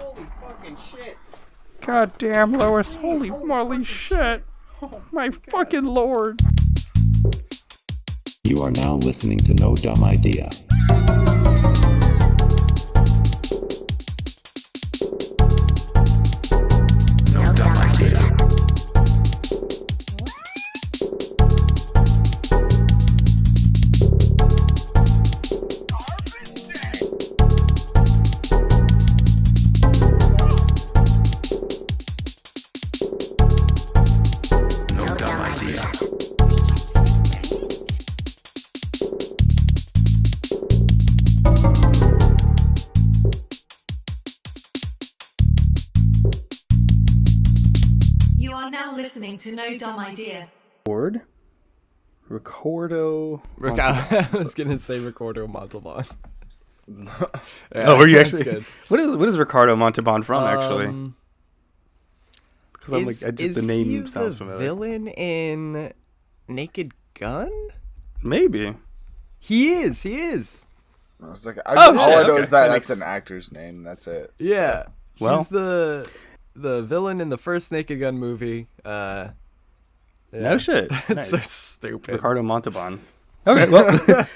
Holy fucking shit. God damn, Lois. Holy moly shit. My fucking lord. You are now listening to No Dumb Idea. No Dumb Idea. No Dumb Idea. You are now listening to No Dumb Idea. Ricardo. I was gonna say Ricardo Montalban. Oh, were you that's actually? good. What is Ricardo Montalban from, actually? Because I'm like, the name sounds familiar. Villain in Naked Gun? Maybe. He is. I was like, Oh, all shit, I know okay. is that That that's makes- an actor's name. That's it. Yeah. Well- He's the villain in the first Naked Gun movie. Yeah. No shit. It's Nice. so stupid. Ricardo Montalban. Okay, well.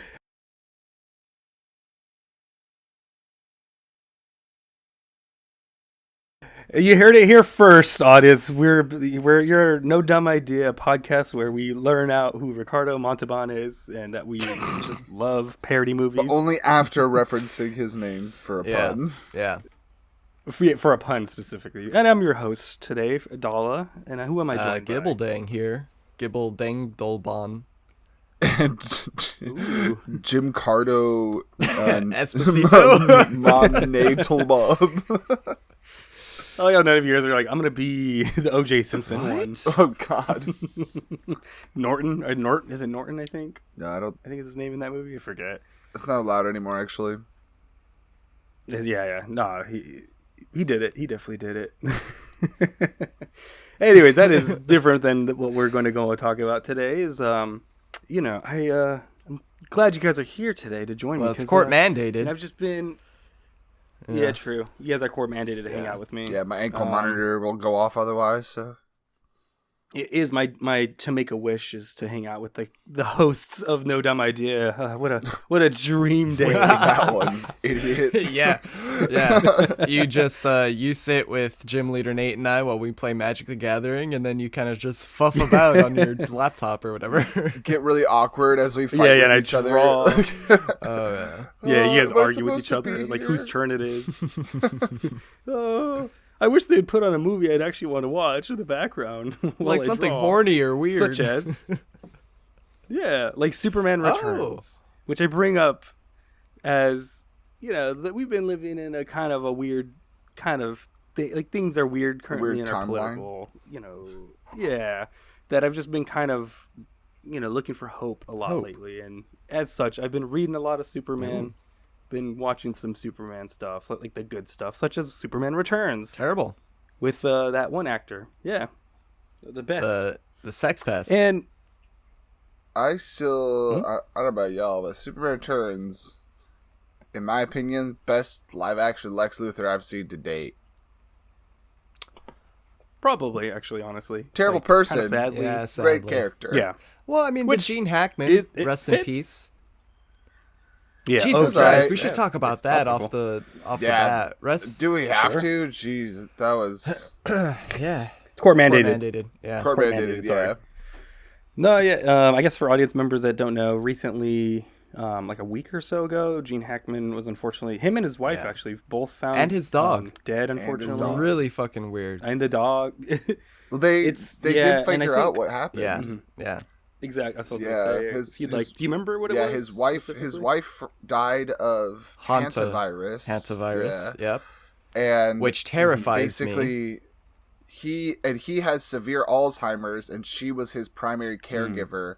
You heard it here first, audience. We're your No Dumb Idea podcast where we learn out who Ricardo Montalban is and that we just love parody movies. But only after referencing his name for a Yeah. pun. Yeah. For a pun specifically. And I'm your host today, Dala. And who am I joined by? Gibbledang here. Gibbledang Dolbon. And Jim Cardo Esposito. Monatalban. Oh yeah, none of you guys are like, I'm gonna be the O.J. Simpson one. Oh God. Norton, or Norton? Is it Norton? I think. No, I don't. I think is his name in that movie. I forget. It's not allowed anymore, actually. Yeah. No, he did it. He definitely did it. Anyways, that is different than what we're going to go and talk about today. Is I'm glad you guys are here today to join me. Well, it's 'cause, court and mandated. I've just been. Yeah, true. You guys are court mandated to hang out with me. Yeah, my ankle monitor will go off otherwise. So It is my to make a wish is to hang out with the hosts of No Dumb Idea. What a dream day. that one, idiot. yeah. You just you sit with GymleaderNate and I while we play Magic the Gathering, and then you kind of just fuff about on your laptop or whatever. Get really awkward as we fight Yeah, with and I each other. draw. Oh yeah. Yeah, you guys am I argue with supposed each to other, be like here? whose turn it is. Oh, I wish they'd put on a movie I'd actually want to watch in the background. while Like I something draw. horny or weird. Such as, yeah, like Superman Returns, which I bring up as, that we've been living in a kind of a weird kind of like things are weird currently Weird in our timeline. political, that I've just been kind of, looking for hope a lot lately, and as such, I've been reading a lot of Superman. Been watching some Superman stuff, like the good stuff, such as Superman Returns Terrible. with that one actor. Yeah, the best. The Sex Pest. And I still, I don't know about y'all, but Superman Returns, in my opinion, best live action Lex Luthor I've seen to date. probably, actually, honestly, Terrible Like, person. kinda sadly. Yeah, Great sadly. character. Yeah. Well, I mean, Which- the Gene Hackman, it rest in fits. peace. Yeah. Jesus Oh, Christ, right. we should Yeah, talk about it's that topical. off the Yeah. bat. Rest. Do we have Sure. to? Jeez, that was Yeah. Court Court mandated. mandated. Yeah. court Court mandated. mandated, sorry. Yeah. No, yeah. I guess for audience members that don't know, recently, like a week or so ago, Gene Hackman was unfortunately, him and his wife Yeah. actually both found And his dog. dead. his Unfortunately, dog. Really fucking weird. and the dog. Well, they It's- did yeah, and I figure out think- what happened. Yeah. Mhm. Yeah. Exactly. That's what I Yeah, was gonna say. his- He'd, his- do you remember what it Yeah, was? his wife specifically? died of Hanta- hantavirus. Hantavirus. Yeah. Yep. And Which terrifies me. basically, he has severe Alzheimer's, and she was his primary caregiver,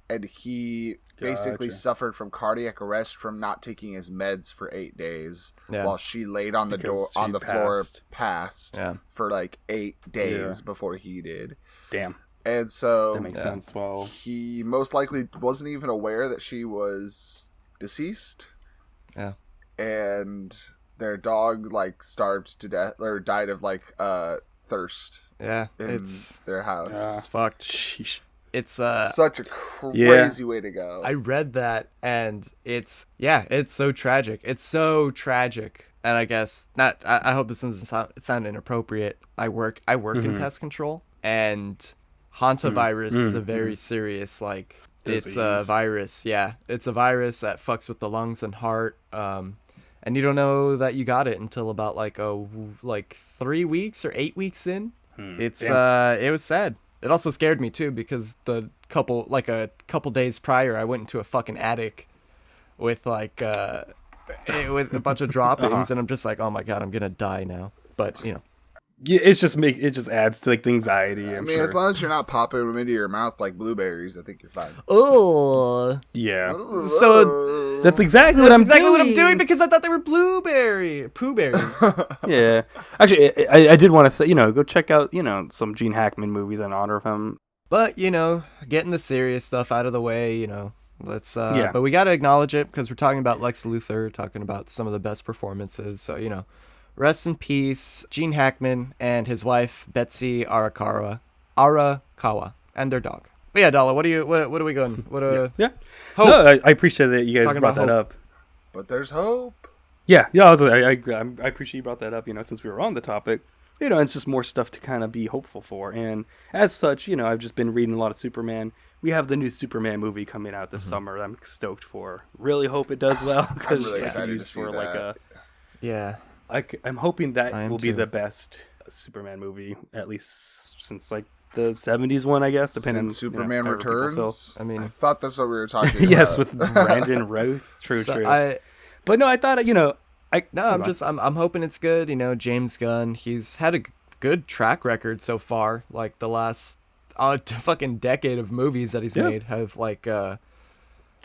and he basically Gotcha. suffered from cardiac arrest from not taking his meds for 8 days, Yeah. while she laid on the Because on she the floor passed. Yeah. for like 8 days Yeah. before he did. Damn. And so That makes Yeah. sense. Well, he most likely wasn't even aware that she was deceased. Yeah. And their dog like starved to death or died of like thirst Yeah, in it's their house. it's fucked. Sheesh. It's Such a crazy way to go. I read that, and it's so tragic. It's so tragic. And I guess not. I hope this doesn't sound inappropriate. I work in pest control, and hantavirus is a very serious It's a virus. Yeah, it's a virus that fucks with the lungs and heart. And you don't know that you got it until about 3 weeks or 8 weeks in. It's it was sad. It also scared me too because a couple days prior I went into a fucking attic with with a bunch of droppings and I'm just like, oh my god, I'm gonna die now. But you know. Yeah, it just adds to the anxiety. I mean, as long as you're not popping them into your mouth like blueberries, I think you're fine. Oh, yeah. So that's exactly what I'm doing because I thought they were poo berries. Yeah, actually, I did want to say, go check out, some Gene Hackman movies in honor of him. But getting the serious stuff out of the way, let's. But we got to acknowledge it because we're talking about Lex Luthor, talking about some of the best performances. So rest in peace, Gene Hackman and his wife Betsy Arakawa, and their dog. But yeah, Dala, what are we going? Hope. No, I appreciate that you guys Talking brought about that hope. up. But there's hope. Yeah. I appreciate you brought that up. Since we were on the topic, it's just more stuff to kind of be hopeful for. And as such, I've just been reading a lot of Superman. We have the new Superman movie coming out this summer. I'm stoked for. Really hope it does well because I'm really it's excited used to see for that. Yeah. I'm hoping that will be too. the best Superman movie, at least since the 70s one, I guess. Depending Since Superman however people feel. Returns. I mean, I thought that's what we were talking about. Yes, with Brandon Routh. True. But no, I thought I'm hoping it's good. James Gunn, he's had a good track record so far. Like the last fucking decade of movies that he's made have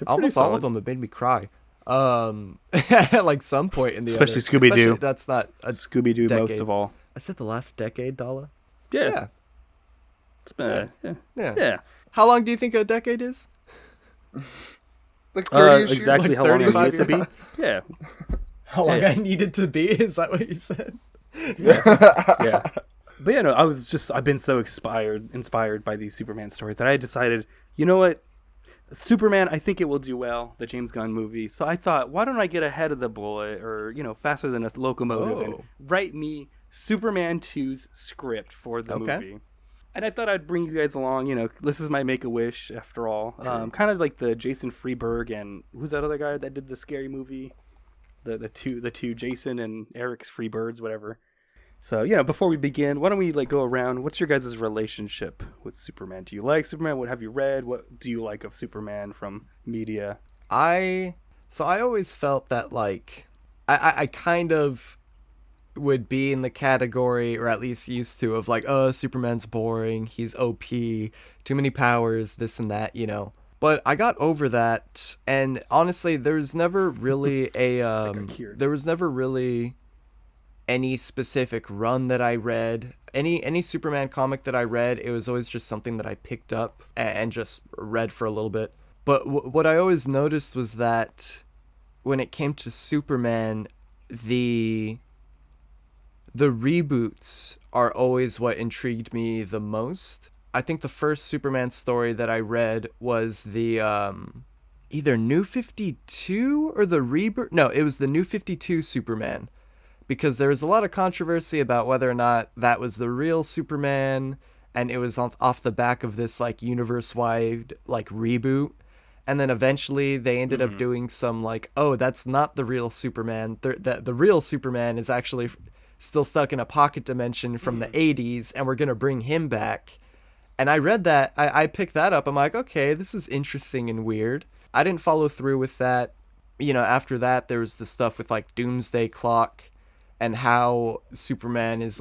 almost all of them have made me cry. Some point in the especially Scooby-Doo. That's not a Scooby-Doo decade. most of all. I said the last decade, Dala. Yeah. It's been, yeah. How long do you think a decade is? Like 30 exactly how long I need it to be. Yeah. How long I need it to be? Is that what you said? Yeah. But I've been so inspired by these Superman stories that I decided, you know what? Superman, I think it will do well, the James Gunn movie. So I thought, why don't I get ahead of the bullet or, faster than a locomotive and write me Superman 2's script for the movie. And I thought I'd bring you guys along, this is my Make-A-Wish after all. Kind of like the Jason Freeberg and who's that other guy that did the scary movie? The two Jason and Eric's Freebirds, whatever. So, before we begin, why don't we go around? What's your guys' relationship with Superman? Do you like Superman? What have you read? What do you like of Superman from media? I always felt that I kind of would be in the category, or at least used to, of Superman's boring, he's OP, too many powers, this and that, But I got over that, and honestly, there was never really any specific run that I read, any Superman comic that I read. It was always just something that I picked up and just read for a little bit. But what I always noticed was that when it came to Superman, the reboots are always what intrigued me the most. I think the first Superman story that I read was the either New 52 or the Rebirth. No, it was the New 52 Superman. Because there was a lot of controversy about whether or not that was the real Superman, and it was off the back of this universe-wide reboot, and then eventually they ended up doing some that's not the real Superman. The real Superman is actually still stuck in a pocket dimension from the 80s, and we're gonna bring him back. And I read that, I picked that up. I'm like, okay, this is interesting and weird. I didn't follow through with that. After that, there was the stuff with Doomsday Clock. And how Superman is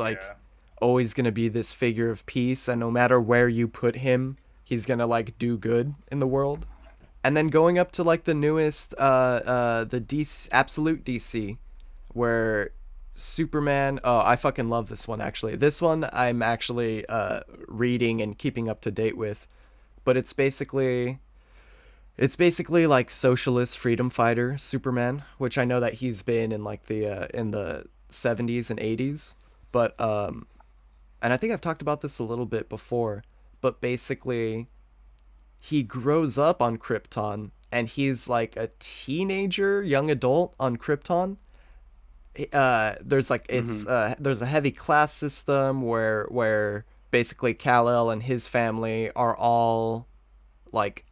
always going to be this figure of peace, and no matter where you put him, he's going to do good in the world. And then going up to the newest the DC, Absolute DC, where Superman, I fucking love this one actually. This one I'm actually reading and keeping up to date with. But it's basically It's basically like socialist freedom fighter Superman, which I know that he's been in like in the 70s and 80s, but and I think I've talked about this a little bit before, but basically he grows up on Krypton and he's like a teenager, young adult on Krypton. There's like there's a heavy class system where basically Kal-El and his family are all like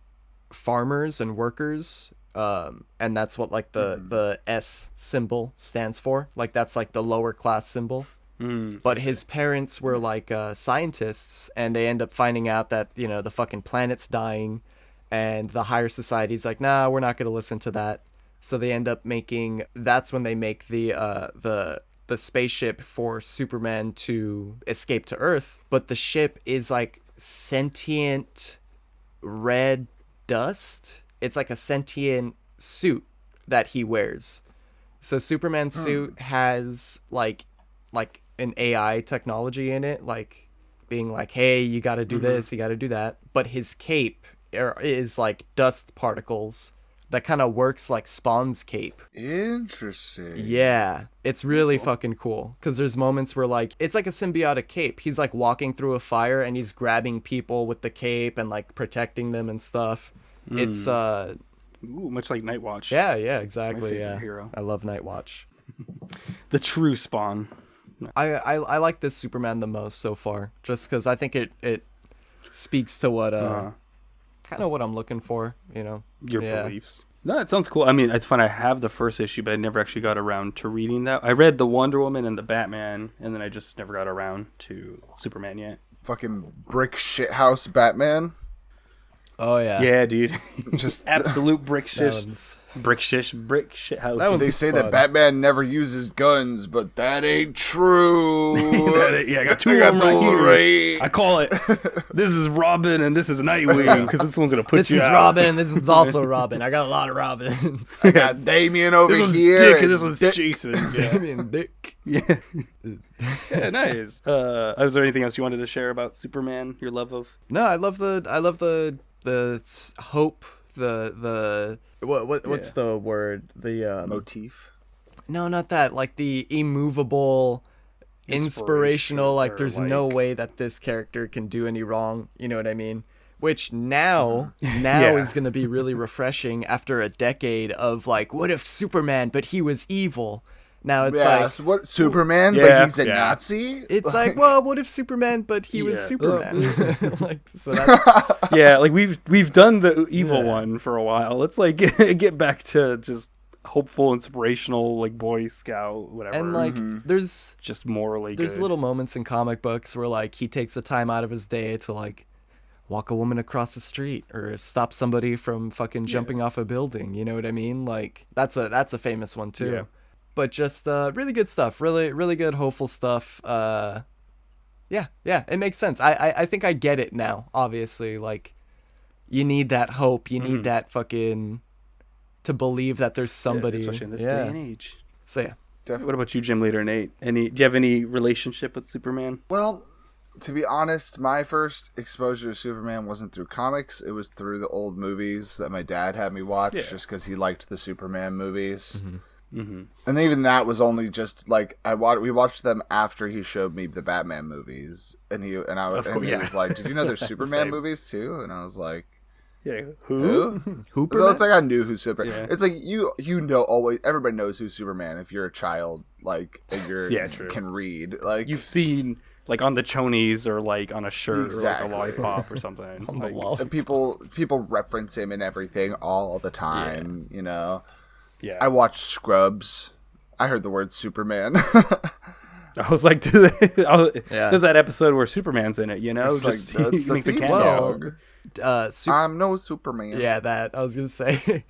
farmers and workers, and that's what like the S symbol stands for. Like that's like the lower class symbol. But his parents were like scientists, and they end up finding out that, you know, the fucking planet's dying, and the higher society's like, nah, we're not gonna listen to that. So they end up making, that's when they make the spaceship for Superman to escape to Earth. But the ship is like sentient red dust. It's like a sentient suit that he wears. So Superman's suit has like an AI technology in it, like being like, hey, you got to do this, you got to do that. But his cape is like dust particles that kind of works like Spawn's cape. Interesting. Yeah, it's really fucking cool, because there's moments where like it's like a symbiotic cape. He's like walking through a fire and he's grabbing people with the cape and like protecting them and stuff. It's Ooh, much like Nightwatch. yeah, exactly. favorite Yeah, hero. I love Nightwatch. The true Spawn. I like this Superman the most so far, just because I think it speaks to what kind of what I'm looking for, you know. Your beliefs. No, it sounds cool. I mean, it's fun. I have the first issue, but I never actually got around to reading that. I read the Wonder Woman and the Batman, and then I just never got around to Superman yet. Fucking brick shithouse Batman. Oh yeah, Yeah, dude. Just Absolute brick that shit. one's- Brick shit house. That one's they say fun. that Batman never uses guns, but that ain't true. Yeah, I got two I of them right here. right. I call it. This is Robin and this is Nightwing, because this one's gonna put This you is out. Robin, and this one's also Robin. I got a lot of Robins. I got Damien over This one's here. Dick and and this one's Dick. Jason. Yeah. Damien Dick. Yeah. Yeah, nice. Was there anything else you wanted to share about Superman? Your love of? No, I love the hope. What's the word? The Motif. no, not that. Like the immovable, inspirational. Like or, there's like- no way that this character can do any wrong. You know what I mean? Which now Yeah. is going to be really refreshing after a decade of like, what if Superman, but he was evil? Now it's Yeah, like, so what? Superman, Yeah, but he's a yeah. Nazi. it's like, well, what if Superman, but he was Yeah. Superman? Like, so that's Yeah, like we've done the evil Yeah. one for a while. Let's like get back to just hopeful, inspirational, like Boy Scout, whatever. and like there's just morally there's good. little moments in comic books where like he takes the time out of his day to like walk a woman across the street or stop somebody from fucking jumping off a building. You know what I mean? Like that's a famous one too. Yeah. But just really good stuff. Really good hopeful stuff. Yeah, it makes sense. I think I get it now. Obviously, like you need that hope. You need that fucking to believe that there's somebody. especially in this day and age. So yeah. What about you, Gym Leader Nate? Do you have any relationship with Superman? Well, to be honest, my first exposure to Superman wasn't through comics. It was through the old movies that my dad had me watch, just because he liked the Superman movies. And even that was only just like we watched them after he showed me the Batman movies, and he was like, "Did you know there's Superman Same. movies too?" And I was like, Yeah. Who? Hooper. So it's like I knew who Superman. Yeah. It's like you know always everybody knows who Superman if you're a child, like and you're true. can read, like You've seen like on the chonies or like on a shirt Exactly. or like a lollipop or something. On the Like, wall. and people reference him and everything all the time. You know, Yeah. I watched Scrubs. I heard the word Superman. I was like, there's that episode where Superman's in it, you know? It's like, Just that's he the makes a theme cameo. song. I'm no Superman. Yeah, that I was gonna say.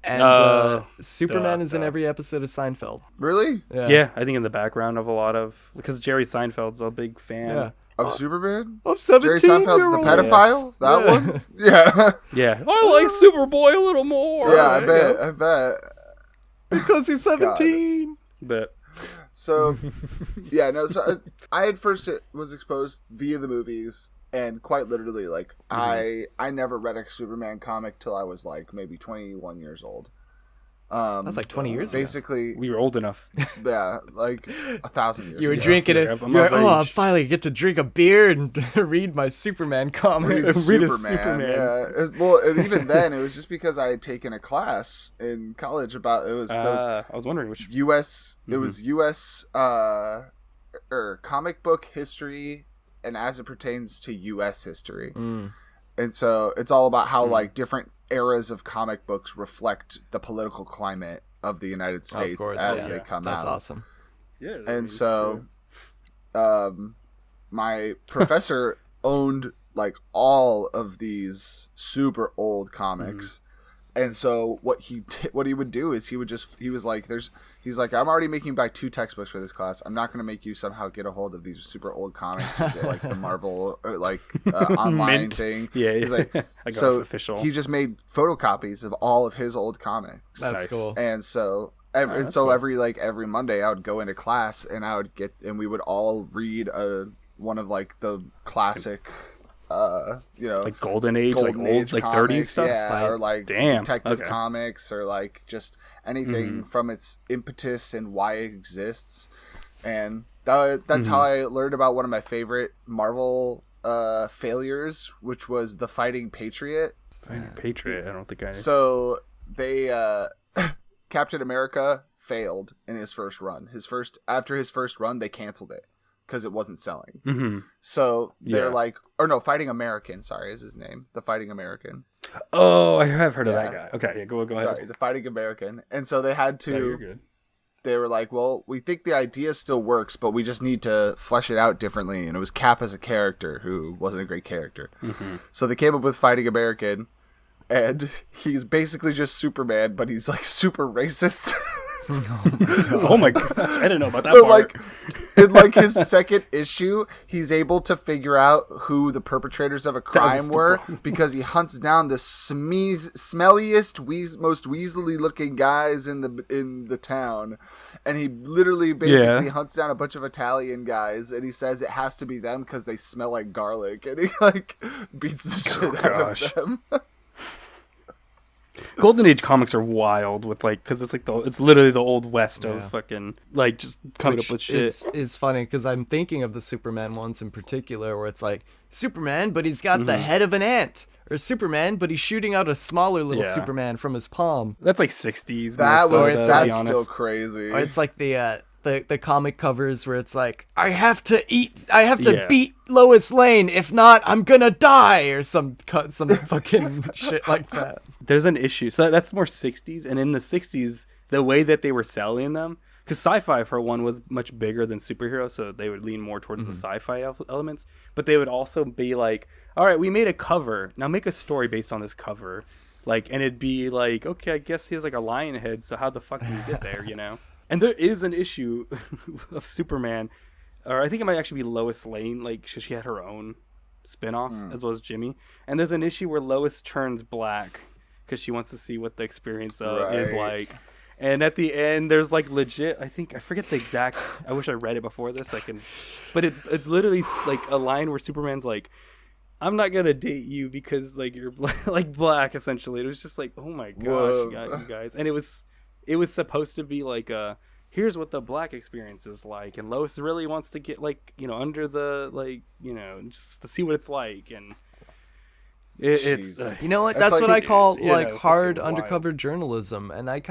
And Superman is in every episode of Seinfeld. Really? Yeah, I think in the background of a lot of, because Jerry Seinfeld's a big fan. Yeah. Of Superman? Of Jerry 17 Seinfeld, year the old. pedophile? That one? Yeah. Yeah. I like Superboy a little more. Yeah, I bet. Because he's 17. But So, yeah, no, so I had first was exposed via the movies, And quite literally, like, I never read a Superman comic till I was, like, maybe 21 years old. That's like 20 years basically, We were old enough. Yeah, like 1,000 years You were ago. drinking it. I'm You're like, of oh, I age." finally get to drink a beer and read my Superman comic. Read Read a Superman. Superman. Yeah. Well, and even then, it was just because I had taken a class in college about there was I was wondering which. U.S. It was U.S. Or comic book history, and as it pertains to U.S. history, and so it's all about how like different eras of comic books reflect the political climate of the United States Of course, as they come That's out. awesome. Yeah. And so, my professor owned like all of these super old comics, and so what he would do is he was like, I'm already making back 2 textbooks for this class. I'm not going to make you somehow get a hold of these super old comics, and get, like the Marvel online Mint. thing. Yeah, He's like, I got so official. he just made photocopies of all of his old comics. That's Nice. cool. And so, that's cool. every Monday I would go into class and we would all read one of like the classic, like Golden Age, Golden like old, Age like comics, 30s stuff. yeah, or like Damn, detective okay. comics, or like just anything from its impetus and why it exists. And that's how I learned about one of my favorite Marvel failures, which was the Fighting Patriot. Patriot. I don't think I. So they Captain America failed in his first run. After his first run, they canceled it because it wasn't selling. Mm-hmm. So they're Yeah. like, or no, Fighting American. Sorry, is his name the Fighting American? Oh, I have heard of Yeah. that guy. Okay, yeah, go ahead. Sorry, the Fighting American. And so they had to. No, you're good. They were like, well, we think the idea still works, but we just need to flesh it out differently. And it was Cap as a character who wasn't a great character. So they came up with Fighting American, and he's basically just Superman, but he's like super racist. Oh my gosh, I didn't know about that So part. like in like his second issue, he's able to figure out who the perpetrators of a crime were because he hunts down the smelliest, most weaselly looking guys in the town, and he literally basically hunts down a bunch of Italian guys, and he says it has to be them because they smell like garlic, and he like beats the shit out of them. Golden Age comics are wild with like, because it's like it's literally the old west of fucking like just coming up with shit. Is funny because I'm thinking of the Superman ones in particular where it's like Superman, but he's got the head of an ant, or Superman, but he's shooting out a smaller little Superman from his palm. That's like 60s. That's still crazy. Or it's like the comic covers where it's like I have to beat Lois Lane, if not I'm gonna die, or some fucking shit like that. There's an issue. So that's more 60s, and in the 60s, the way that they were selling them, because sci-fi for one was much bigger than superhero, so they would lean more towards the sci-fi elements. But they would also be like, all right, we made a cover, now make a story based on this cover, like, and it'd be like, okay, I guess he has like a lion head, so how the fuck did he get there, you know? And there is an issue of Superman, or I think it might actually be Lois Lane, like she had her own spin-off as well as Jimmy, and there's an issue where Lois turns black because she wants to see what the experience is like. And at the end, there's like legit, I forget the exact, I wish I read it before this, but it's literally like a line where Superman's like, I'm not gonna date you because like you're like black, essentially. It was just like, oh my gosh, you guys. And it was supposed to be like here's what the black experience is like, and Lois really wants to get like, you know, under the, like, you know, just to see what it's like. And it's you know what, that's like, what I call like hard undercover journalism, and I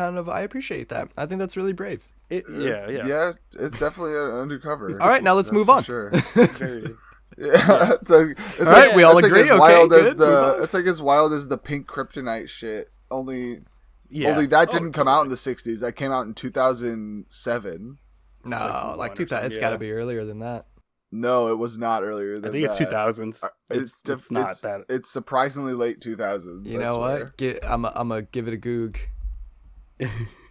appreciate that. I think that's really brave. Yeah, it's definitely undercover. All right, now let's move on. Sure. very it's all right, we all agree. As wild as it's like as wild as the pink kryptonite shit. Only that didn't come out in the 60s. That came out in 2007. No, like 2000. It's got to be earlier than that. No, it was not earlier than that. I think it's 2000s. It's not that. It's surprisingly late 2000s. You know what? I'm gonna give it a goog.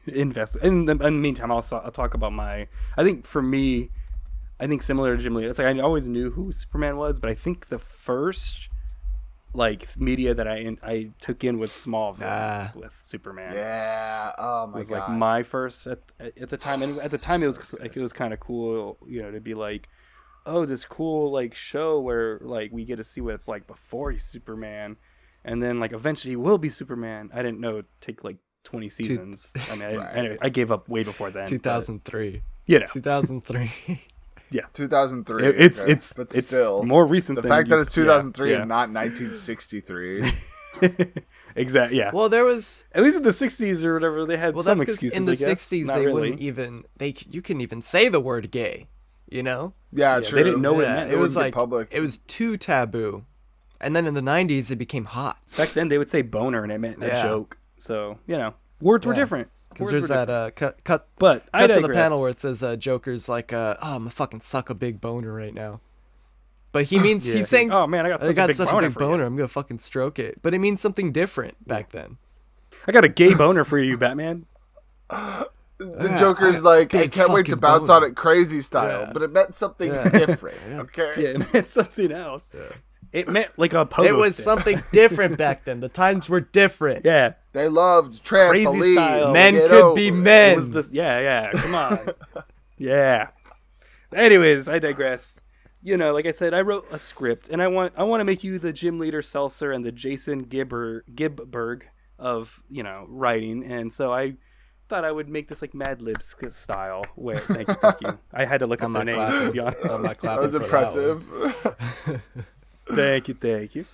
Invest. In the meantime, I'll talk about my. I think for me, similar to Jim Lee, it's like I always knew who Superman was, but I think the first like media that I took in was Smallville with Superman. Yeah. Oh my god. It was like my first at the time. And at the time, it was kind of cool, you know, to be like, oh, this cool like show where like we get to see what it's like before he's Superman, and then like eventually he will be Superman. I didn't know it'd take like 20 seasons. I mean, I gave up way before then. 2003. But, 2003. Yeah, 2003. It's still more recent. The than fact that it's 2003 yeah. and not 1963. Exactly. Yeah. Well, there was at least in the 60s or whatever they had some excuses. In the I guess. 60s Not they really. wouldn't even you couldn't even say the word gay, you know? Yeah, Yeah, true. they didn't know what it meant. It was wouldn't like get public. it was too taboo. And then in the 90s it became hot. Back then they would say boner and it meant a Yeah. joke. So, words were different. Because there's that cut But I to the digress. panel where it says Joker's like, oh, I'm gonna fucking suck a big boner right now. But he means he's saying, oh man, I got such a big boner. I'm gonna fucking stroke it. But it means something different back then. I got a gay boner for you, Batman. The Joker's like, I big can't wait to fucking bounce boner. on it crazy style, Yeah. but it meant something different. Okay. Yeah, it meant something else. It meant like a pogo It was stick. something different back then. The times were different. Yeah. They loved trampoline. Crazy style. Men Get could be over it. men. It was this, yeah, come on. Yeah. Anyways, I digress. Like I said, I wrote a script, and I want to make you the Gym Leader Seltzer and the Jason Gibberg of writing, and so I thought I would make this like Madlibs style. Where thank you. I had to look up their name to be honest. I'm not That clapping was for impressive. Thank you.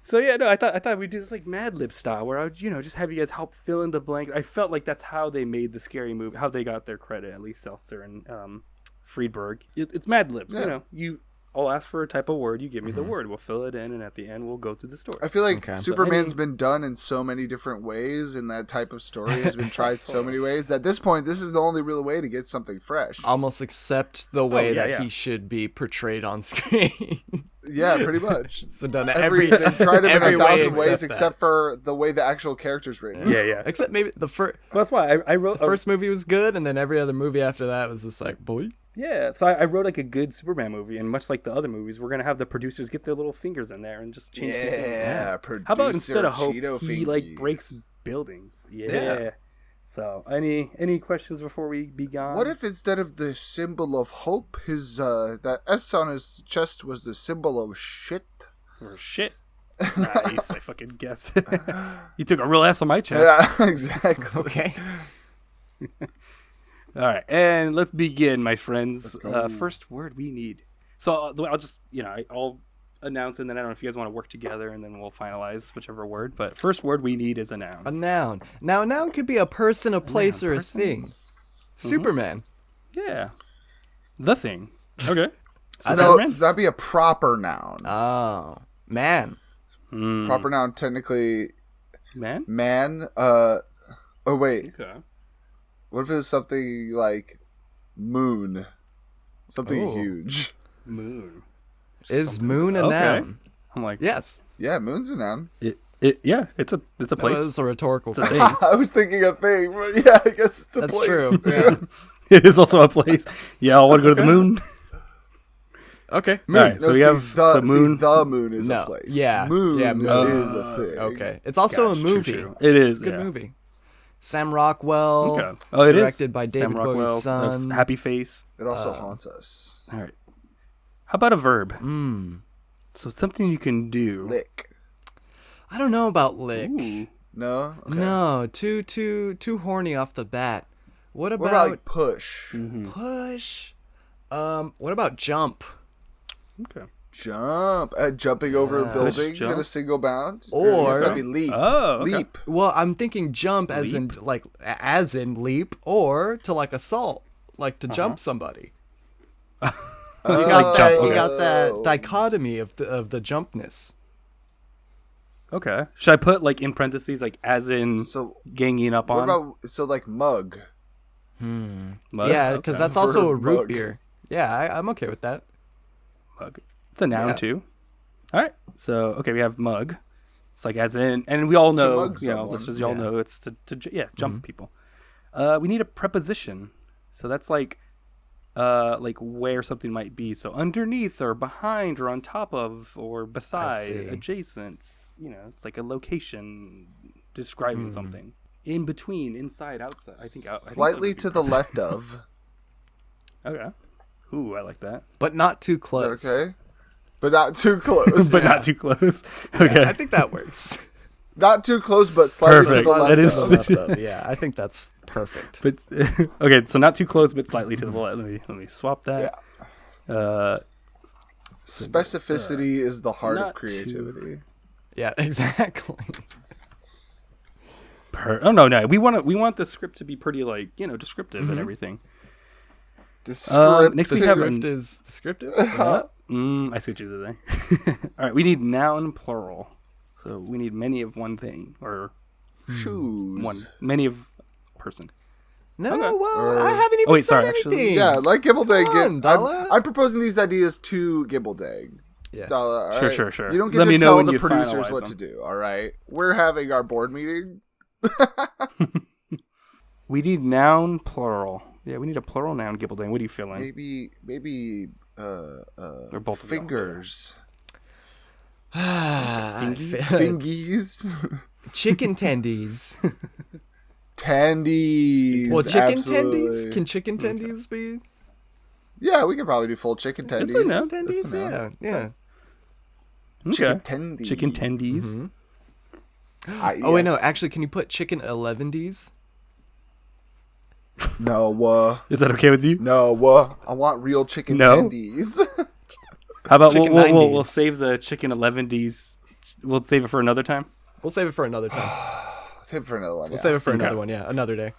So I thought we'd do this like Madlib style, where I would just have you guys help fill in the blanks. I felt like that's how they made the scary movie, how they got their credit, at least Seltzer and Friedberg. It's Madlibs. Yeah. I'll ask for a type of word, you give me the word, we'll fill it in, and at the end we'll go through the story. I feel like Okay. Superman's been done in so many different ways, and that type of story has been tried so many ways. That at this point, this is the only real way to get something fresh. Almost accept the way yeah, that yeah. he should be portrayed on screen. Yeah, pretty much. It's been done They've every tried it in every a way thousand ways, that. except for the way the actual character's written. Yeah. Except maybe the first. Well, that's why I wrote The first movie was good, and then every other movie after that was just like, boy. Yeah, so I wrote like a good Superman movie, and much like the other movies, we're gonna have the producers get their little fingers in there and just change some things. Yeah, How about instead of hope, Cheeto he like fingies. breaks buildings? Yeah. So any questions before we begin? What if instead of the symbol of hope, his that S on his chest was the symbol of shit? or shit? Nice, I fucking guess. You took a real ass on my chest. Yeah, exactly. Okay. All right, and let's begin, my friends. Let's go. First word we need. So I'll just I'll announce, and then I don't know if you guys want to work together, and then we'll finalize whichever word. But first word we need is a noun. A noun. Now, a noun could be a person, a place, or a thing. Superman. Yeah, the thing. Okay. So Superman? that'd be a proper noun. Oh, man. Proper noun, technically, Man. man. Oh wait, Okay. what if it's something like moon? Something Ooh. huge. Moon. Is moon a Okay. noun? I'm like, Yes. Yeah, moon's a noun. yeah, it's a That place. was a rhetorical It's a question. thing. I was thinking a thing, but yeah, I guess it's a That's place. true. Yeah. It is also a place. Yeah, I want to go to the moon. Okay. All right, No, so we see, have the moon. the moon is No. a place. Yeah. moon, Yeah, moon. is a thing. Okay. It's also Gotcha, a movie. true. It is It's a good yeah. movie. Sam Rockwell. Okay. Oh, it is directed by David Sam Rockwell, Bowie's son. Happy Face. It also haunts us. All right. How about a verb? Mm. So it's something you can do. Lick. I don't know about lick. Ooh. No. Okay. No, too horny off the bat. What What about, about like push? push? What about jump? Okay. Jump. Jumping over Push, buildings in a jump. single bound. Or- I guess that'd be leap. Oh, okay. Leap. Well, I'm thinking jump as in like as in leap, or to like assault, like to jump somebody. You got that. jump, You okay. got that dichotomy of the jumpness. Okay. Should I put like in parentheses, like as in So ganging up what on? about like mug? Mug? Yeah, because Okay. that's also a Verb root mug. beer. Yeah, I'm okay with that. Mug. It's a noun Yeah. too. All right. So okay, we have mug. It's like as in, and we all know, mug let's just all Yeah. know it's to jump people. We need a preposition. So that's like where something might be. So underneath or behind or on top of or beside, see. adjacent. It's like a location describing something. In between, inside, outside. I think Slightly those to would the left of. be- Okay. Ooh, I like that. but not too close. Okay. But not too close. But not too close. Okay. I think that works. Not too close, but slightly Perfect. to the left. That is- of. Left of. Yeah, I think that's perfect. But okay, so not too close, but slightly to the left. Let me swap that. Specificity is the heart not of creativity. Yeah, exactly. Oh no, we want the script to be pretty like descriptive and everything. Descriptive. Next The we have script is descriptive. I see what you're saying. All right, we need noun plural. So we need many of one thing or Shoes. many of person. No, Okay. well, I haven't even wait, said sorry, anything. actually- Yeah, like Gibbledang. Come on, Dala. I'm proposing these ideas to Gibbledang. Yeah. Dala, all Sure, right? sure. You don't get Let to me know tell when the you producers finalize what them. to do, all right? We're having our board meeting. We need noun plural. Yeah, we need a plural noun. Gibbledang. What are you feeling? Maybe Or both of y'all. fingers. I feel- Fingies. chicken tendies. Tendies. Well, chicken absolutely. tendies? Can chicken tendies be? Yeah, we could probably do full chicken tendies. a noun. Tendies, That's a noun. yeah. Okay. Chicken tendies. Chicken tendies. Oh, wait, no. Actually, can you put chicken 11dies? No, Is that okay with you? no. I want real chicken No? tendies. How about Chicken we'll 90s. save the chicken 11Ds. We'll save it for another time. We'll save it for another time. Save it for another one. We'll yeah. save it for Okay. another one, yeah. Another day.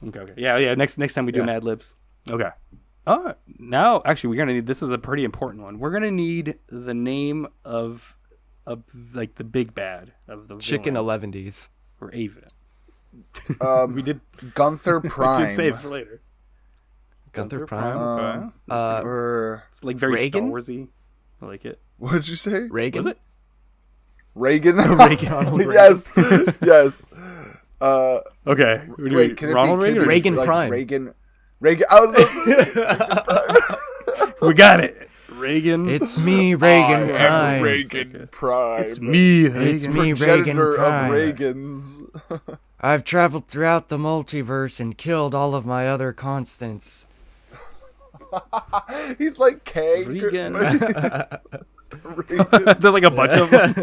Okay. Yeah. Next time we do Yeah. Madlibs. Okay. Oh, now actually we're gonna need. This is a pretty important one. We're gonna need the name of like the big bad of the Chicken villain, 11dies. or Ava. We did. Gunther We Prime. did save it for later. Gunther Prime. Okay. Or It's like very Reagan? Star Warsy. I like it. what did you say? Reagan? Was it? Reagan. Ronald yes. Yes. Okay. Wait, can it Ronald be Reagan? Reagan like Prime? Reagan. I was We got it. Reagan. It's me, Reagan I Prime. am Reagan Prime. It's me. It's Reagan. me, Reagan Progenitor Prime. of Reagans. I've traveled throughout the multiverse and killed all of my other constants. He's like Kang. Reagan. Reagan. There's like a bunch of them.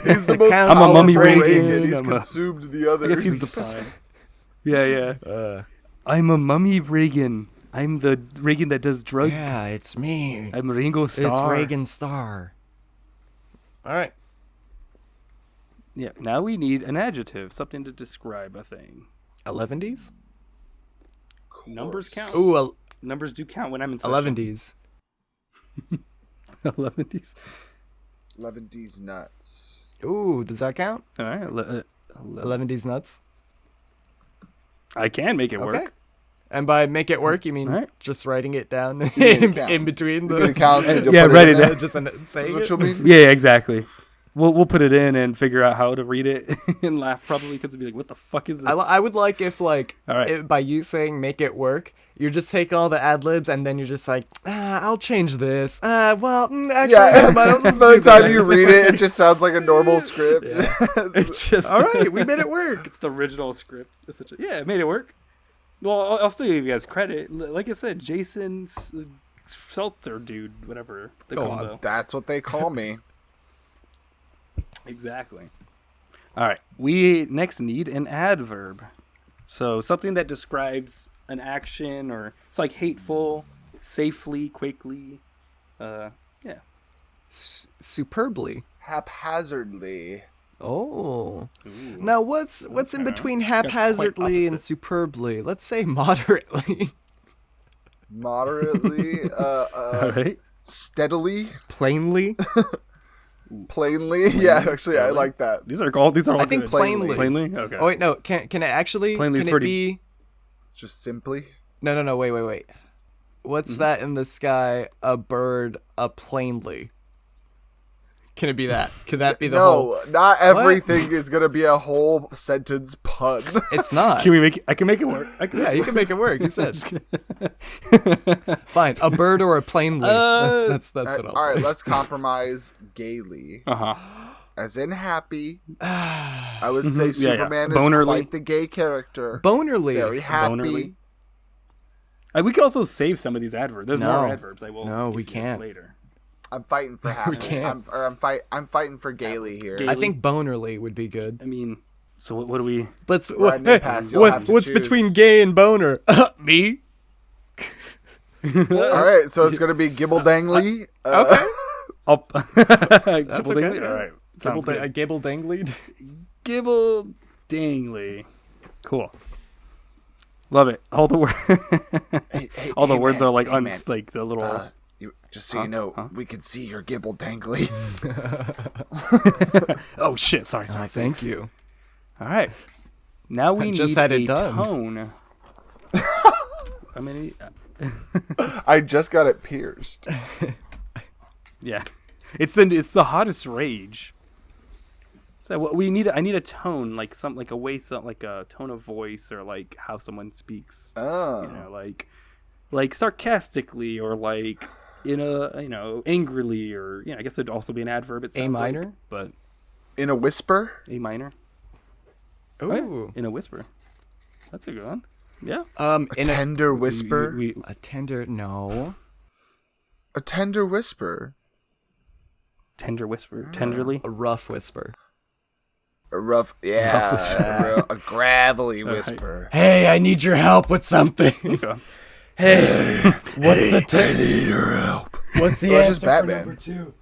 He's the most I'm a powerful mummy Reagan. Reagan. He's I'm a- consumed the others. I guess he's the prime. Yeah. I'm a mummy Reagan. I'm the Reagan that does drugs. Yeah, it's me. I'm Ringo Starr. It's Reagan Starr. All right. Yeah. Now we need an adjective, something to describe a thing. 11dies? Numbers count. Ooh, Numbers do count when I'm in session. 11dies. 11Ds. 11D's nuts. Ooh, does that count? All right. 11D's nuts? I can make it Okay. work. And by make it work, you mean Alright. just writing it down It in counts. between It the... counts and you'll Yeah, put write it it in. down. just saying That's it? what you mean? Yeah, exactly. We'll put it in and figure out how to read it and laugh probably because it'd be like, what the fuck is this? I would like if, like, All right. by you saying make it work, you're just taking all the ad libs and then you're just like, I'll change this. Actually, Yeah, I don't by the time you read it, it just sounds like a normal script. It's just all right, we made it work. It's the original script. Yeah, it made it work. Well, I'll still give you guys credit. Like I said, Jason Seltzer, dude, whatever. They Go call him, on. though. That's what they call me. Exactly. All right. We next need an adverb. So something that describes an action, or it's like hateful, safely, quickly. Yeah. Superbly. Haphazardly. Oh. Now, what's in between haphazardly and opposite. superbly? Let's say moderately. Moderately. All right. Steadily. Plainly. Plainly. Yeah, actually, I like that. These are all I think good. plainly. Plainly. Okay. Oh wait, no. Can it actually? Plainly's Can it pretty- be? Just simply. No. Wait. What's that in the sky? A bird. A plainly. Can it be that? Could that be the whole? No, not everything is gonna be a whole sentence pun. It's not. Can we make? I can make it work. Yeah, you can make it work. You said. Fine. A bird or a plainly. That's what I'll All right, say. let's compromise gaily. As in happy. I would say Yeah, yeah. Superman is Bonerly. quite the gay character. Bonerly. Very happy. Bonerly. We could also save some of these adverbs. There's more adverbs. I will. No, we give you can't. later. I'm fighting for half. We can't. I'm fighting for Gailey here. Gailey? I think bonerly would be good. I mean, so what do we? Let's. We're at an impasse. You'll have to What's choose. between gay and boner? Me. All right, so it's gonna be Gibbledangly. Okay. That's okay. All right. Sounds good. Gibbledangled. Gibbledangly. Cool. Love it. All the words. All the words man, are like man. like the little. Just so you know, we can see your Gibbledangly. Oh shit! Sorry. Thank you. All right. Now we just need had it a done. tone. I mean, I just got it pierced. yeah, it's the hottest rage. So what we need, I need a tone, like like a tone of voice, or like how someone speaks. Oh. You know, like sarcastically, or like angrily, or I guess it'd also be an adverb. It sounds A minor, like, but In a whisper? A minor. Ooh. Right? In a whisper. That's a good one. Yeah. A tender whisper? A tender no. A tender whisper. Tender whisper. Tenderly. A rough whisper. A rough, yeah. A gravelly whisper. Hey, I need your help with something. Okay. Hey, what's the I need your help. What's the Well, it's answer just for Batman. number 2?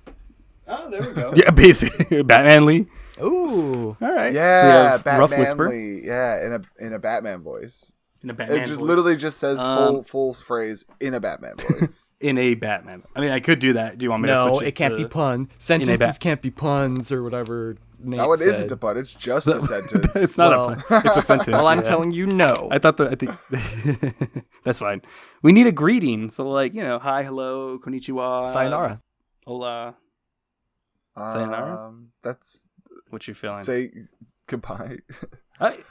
Oh, there we go. Yeah, basically. Batmanly. Ooh. All right. Yeah, so rough whisper. Batmanly. Yeah, in a Batman voice. In a Batman It just voice. literally just says full phrase in a Batman voice. In a Batman. I mean, I could do that. Do you want me to No, switch it can't to... be pun. Sentences can't be puns or whatever Nate No, it said. isn't a pun. It's just a sentence. It's not a pun. It's a sentence. Well, I'm yeah. telling you no. I think that's fine. We need a greeting. So like, hi, hello, konnichiwa. Sayonara. Hola. Sayonara? That's What you feeling? say goodbye.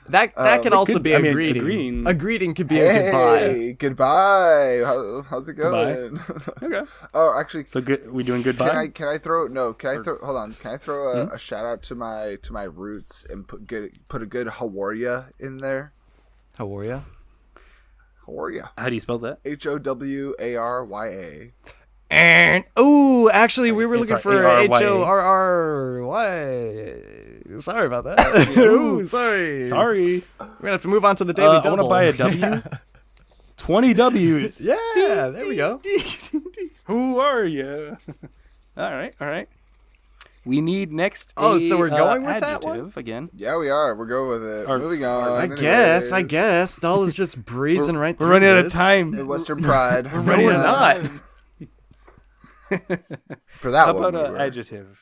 That can also could- be I a mean, a greeting. greeting. A greeting could be a goodbye. Hey, goodbye. How's it going? Okay. Oh, actually, So good. We doing goodbye? can I throw? No, can I throw? Hold on. Can I throw a shout out to my roots and put a good Hawarya in there? How are ya? Hawarya. How do you spell that? HOWARYA. And oh, actually, we were Yeah, looking sorry, for HORRY. Sorry about that. Ooh, sorry. Sorry. We're gonna have to move on to the daily I want double. to buy a W. 20 W's. Yeah, there we go. Who are you? All right. We need next. Oh, so we're going with that adjective one? again. Yeah, we are. We're going with it. Or- Moving on. I guess. Dala's just breezing right through We're running out of this. time. The Western Pride. No, we're not. For that How one. about we an were. adjective?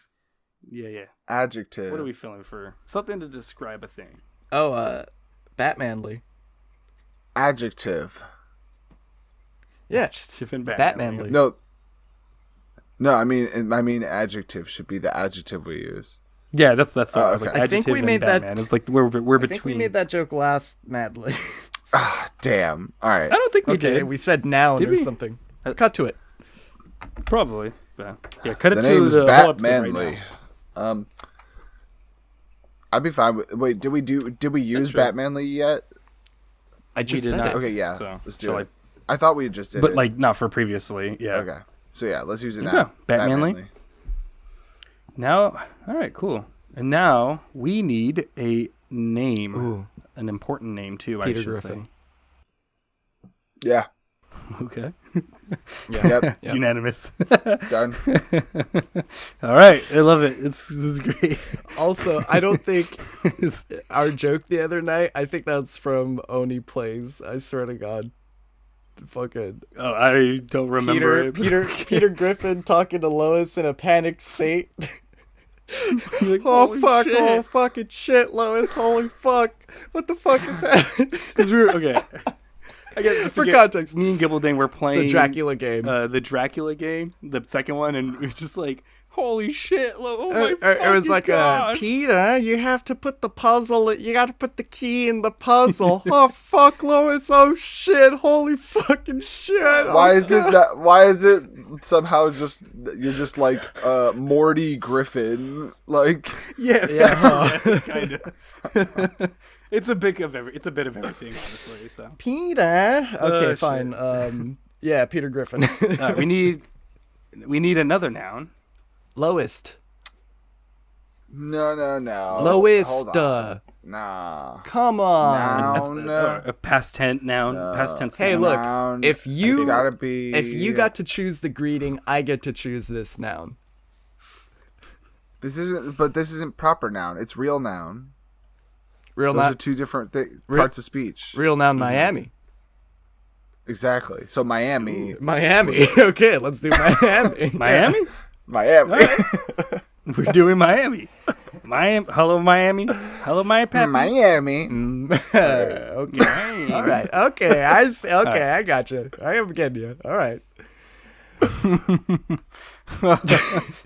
Yeah. Adjective. What are we feeling for? Something to describe a thing. Oh, Batmanly. Adjective. Yeah, Adjective and Batman. Batmanly. No. I mean, adjective should be the adjective we use. Yeah, that's what I was okay. like. I think adjective we and made that- Batman. It's like we're I between. think we made that joke last, Madly. Ah, damn. All right. I don't think we Okay, did. we said noun Did or we? something. Cut to it. Probably. Yeah, cut it The to name's the whole episode Batmanly. right now. I'd be fine with. Wait, did we use true. Batmanly yet? I just did said not. it. Okay, yeah. So, Let's do shall it. I thought we just did But it. like not for previously. Yeah. Okay. So yeah, let's use it Okay. now. Batmanly. Now, all right, cool. And now we need a name, Ooh. an important name too. Peter I should Griffin. Yeah. say. Okay. Yeah. Yep. Yeah. Unanimous. Done. All right, I love it. This is great. Also, I don't think our joke the other night, I think that's from Oni Plays. I swear to God. Fucking Oh, I don't remember it. Peter Griffin talking to Lois in a panicked state. Like, Oh holy fuck! shit. Oh fucking shit, Lois! Holy fuck! What the fuck is happening? Because we were okay. I guess just to For get- context, me and Gibbledang were playing the Dracula game. the Dracula game, the second one, and we were just like, Holy shit! Oh my It was like God. Peter, you have to put the puzzle. You got to put the key in the puzzle. Oh fuck, Lois! Oh shit! Holy fucking shit! Why is it that? Why is it somehow just you're just like Morty Griffin? Like Yeah, kind of. It's a bit of everything, honestly. So Peter. Okay, shit. fine. Yeah, Peter Griffin. we need another noun. Lowest. no. Lowest. Hold on. Nah. Come on. Noun. A past tense noun. Past tense. Hey, noun. look. Noun. If you It's gotta be. If you got to choose the greeting, I get to choose this noun. This isn't proper noun. It's real noun. Real Those are noun. two different parts of speech. Real noun. Miami. Exactly. So Miami. Ooh. Miami. Okay, let's do Miami. Miami. Miami. We're doing Miami. Miami. Hello, Miami. Hello, my Pappy. Miami. Okay. All right. Okay. I got you. I am getting you. All right.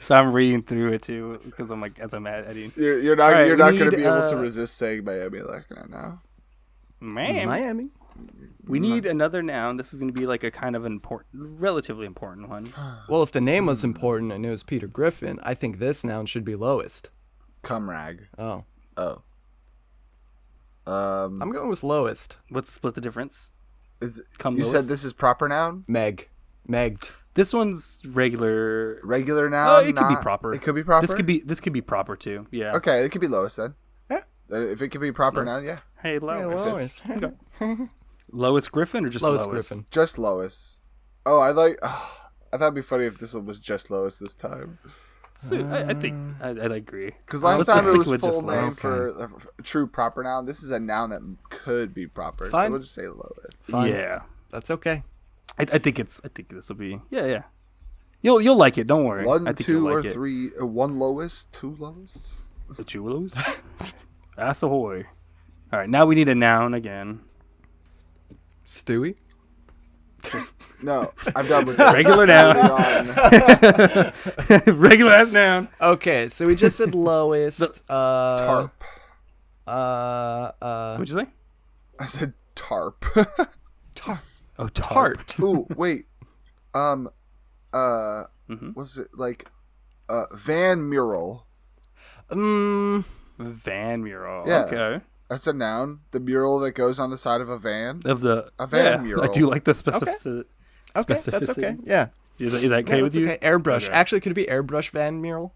So I'm reading through it too because I'm like, as I'm editing. You're not All right, you're we not gonna need, be able to resist saying Miami like that now. Miami. We need another noun. This is going to be like a kind of relatively important one. Well, if the name was important and it was Peter Griffin, I think this noun should be lowest. Cumrag. Oh. Oh. I'm going with lowest. Let's split the difference. Is Come you lowest? said this is proper noun? Megged. This one's regular. Regular noun? Oh, it could be proper. It could be proper. This could be proper too. Yeah. Okay, it could be lowest then. Yeah. If it could be proper noun, yeah. Hey, Lois. Hey, lowest. Lois Griffin or just Lois Lois? Griffin. Just Lois. Oh, I thought it'd be funny if this one was just Lois this time. So, I think I'd agree. Because last Let's time just it stick was with full just name Lois. for a true proper noun. This is a noun that could be proper, Fine. so we'll just say Lois. Fine. Yeah. That's okay. I think this will be. Yeah. You'll like it. Don't worry. I One, think two, you'll or like three. One Lois, two Lois. The Chulos. Ass ahoy. All right. Now we need a noun again. Stewie. No, I'm done with this. Regular noun. Moving on. Regular ass noun. Okay, so we just said lowest. Tarp. What'd you say? I said tarp. Tart. Oh, Tart. Ooh, wait. Mm-hmm. Was it like Van Mural? Van mural. Yeah. Okay. That's a noun. The mural that goes on the side of a van. Of the A van yeah, mural. I do like the specificity. Okay, that's okay. Yeah. Is that okay Yeah, with that's you? okay. Airbrush. Okay. Actually, could it be airbrush van mural?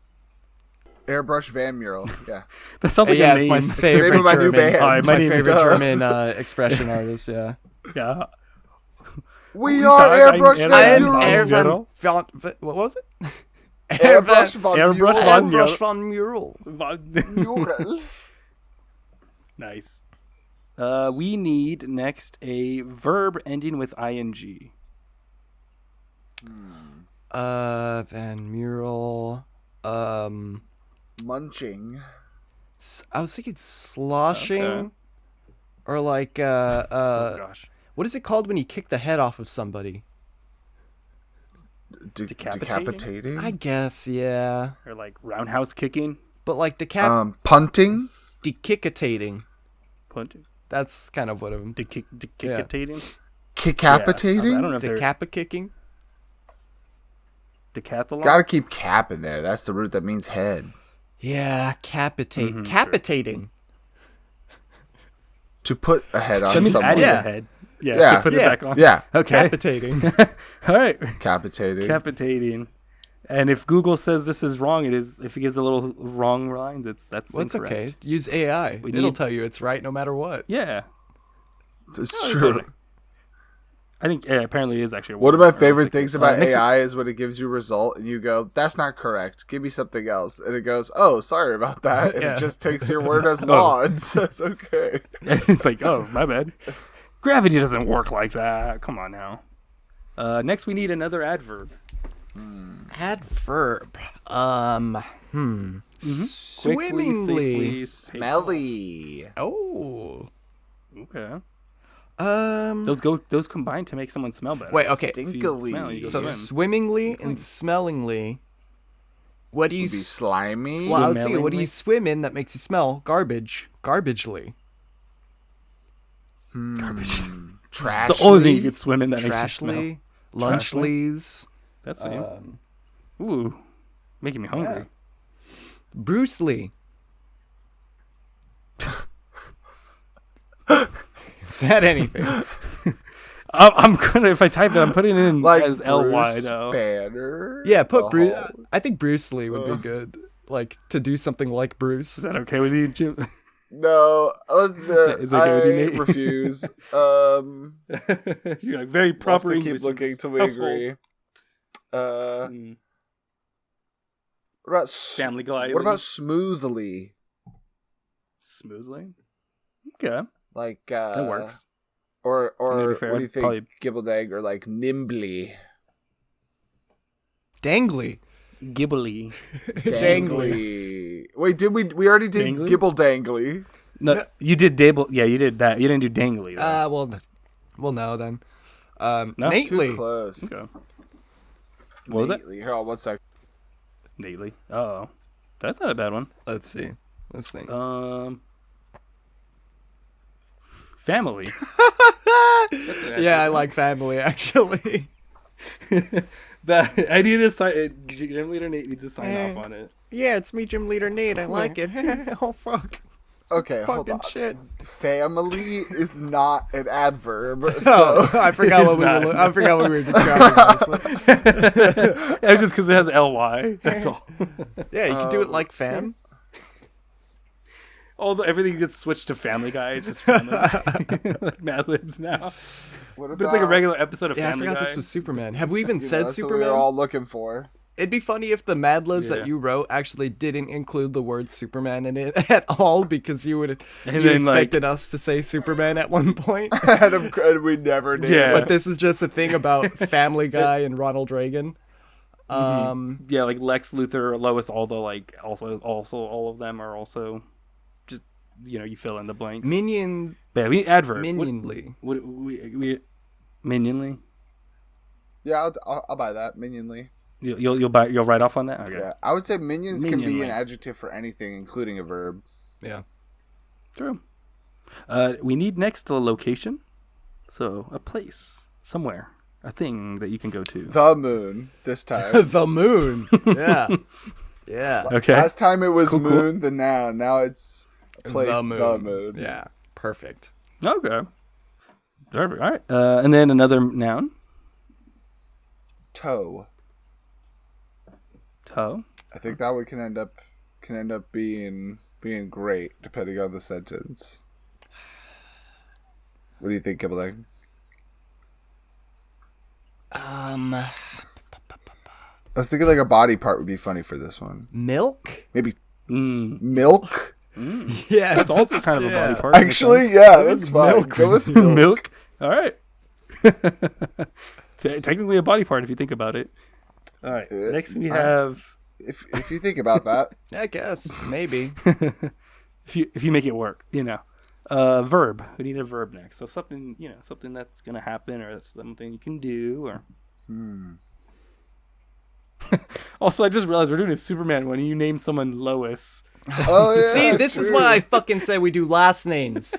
Airbrush Van Mural. Yeah. That sounds like Yeah, a it's name. my favorite name of my new German. band. Hi, my my name favorite is- German expression artist. Yeah. Yeah. We are Airbrush I'm Van Van Mural. What was it? Airbrush Van Airbrush Mural. Van Airbrush van mural. Mural. Nice. We need next a verb ending with ing. Van mural. Munching. I was thinking sloshing, Okay. or like Oh gosh. what is it called when you kick the head off of somebody? Decapitating. I guess, yeah, Or like roundhouse kicking. but like Punting. decapitating. Punting. That's kind of what I'm Decapitating. Kicapitating. I don't know if they're decapa kicking. decathlon. Gotta keep cap in there. That's the root that means head. Yeah, capitate, Mhm, capitating. To put a head That on means someone. adding Yeah. the head. Yeah. Yeah. To put Yeah. it back on. Yeah. Okay. Capitating. All right. Capitating. Capitating. And if Google says this is wrong, it is. If it gives a little wrong lines, that's Well, it's incorrect. okay. Use AI. We It'll need- tell you it's right no matter what. Yeah. It's Oh, true. totally. I think apparently it is actually. One of my word. favorite It's like, things about next AI is when it gives you a result and you go, "That's not correct. Give me something else." And it goes, "Oh, sorry about that." And Yeah. it just takes your word as law and says, "Okay." It's like, oh, my bad. Gravity doesn't work like that. Come on now. Next, we need another adverb. Adverb. Swimmingly. Quickly, safely, Smelly. Oh. Okay. Um. Those combine to make someone smell better. Wait. Okay. If you Stinkily. smell, you go So swim. swimmingly and smellingly. What do you Would be slimy. Well, I was thinking, Swimmingly? what do you swim in that makes you smell? Garbage. Garbagely. Trashly. It's the only thing you could swim in that makes you smell. Trashly. Lunchleys. That's ooh, making me hungry. Bruce Lee. Is that anything? I'm gonna if I type it, I'm putting it in Like as LY Bruce though. Banner. Yeah, put The Bruce. Hulk. I think Bruce Lee would be good. Like, to do something like Bruce. Is that okay with you, Jim? No, let's. Is it okay with you, Nate? refuse. You're like very We'll proper have to English. keep looking till we household. agree. Mm. What about Family Guy. What about smoothly? smoothly? Okay, Like that works. Or To be fair, what do you think? probably- Gibbledang or like nimbly? Dangly. Gibbly. Dangly. Wait, did we already did Dangly? Gibble-dangly? No, you did Dable. Yeah, you did that. You didn't do Dangly. Though. Well, no then. No? Too Nately. close. Okay. What was that? Nately. Here, one sec. Nately. Oh, that's not a bad one. Let's see. Let's think. Family. Yeah, I like family actually. That I need to sign. Gym leader Nate needs to sign off on it. Yeah, it's me, Gym Leader Nate. I like it. Oh fuck. Okay, hold Fucking on. shit. Family is not an adverb. Oh, So I forgot what It's we not. were. I forgot what we were describing. honestly. It's just because it has ly. That's all. Yeah, you can do it like fam. Everything gets switched to Family Guy. It's just Family Guy. Like Madlibs now. what But it's like a regular episode of Yeah, I Family forgot Guy. this was Superman. Have we even said that's what we Superman? were all looking for. It'd be funny if the Mad Libs Yeah. that you wrote actually didn't include the word Superman in it at all, because you And you then, expected us to say Superman at one point. And we never did. Yeah. But this is just a thing about Family Guy and Ronald Reagan. Yeah, like Lex Luthor, Lois, all the like, also all of them are also just you fill in the blanks. Minion, But yeah, we adverb. minionly. What we minionly? Yeah, I'll buy that. Minionly. You'll write off on that. Okay. Yeah, I would say minions can be Minionly. an adjective for anything, including a verb. Yeah. True. We need next a location, so a place, somewhere, a thing that you can go to. The moon this time. The moon. Yeah. Yeah. Okay. Last time it was Cool. moon, the noun. Now it's a place. The The moon. moon. Yeah. Perfect. Okay. Perfect. All right. And then another noun. Toe. Toe. I think that one can end up being great depending on the sentence. What do you think, Gibbledang? Um, I was thinking like a body part would be funny for this one. milk? Maybe Mm. milk. Yeah. That's also kind of a body part. Actually, yeah, that's fine. Milk. Go with milk. Milk. All right. Technically a body part if you think about it. All right. Next we have If you think about that, I guess. Maybe. if you make it work, verb. We need a verb next. So something that's gonna happen, or that's something you can do, or. Also, I just realized we're doing a Superman one. And you name someone Lois. oh yeah. See, that's this is true. why I fucking said we do last names.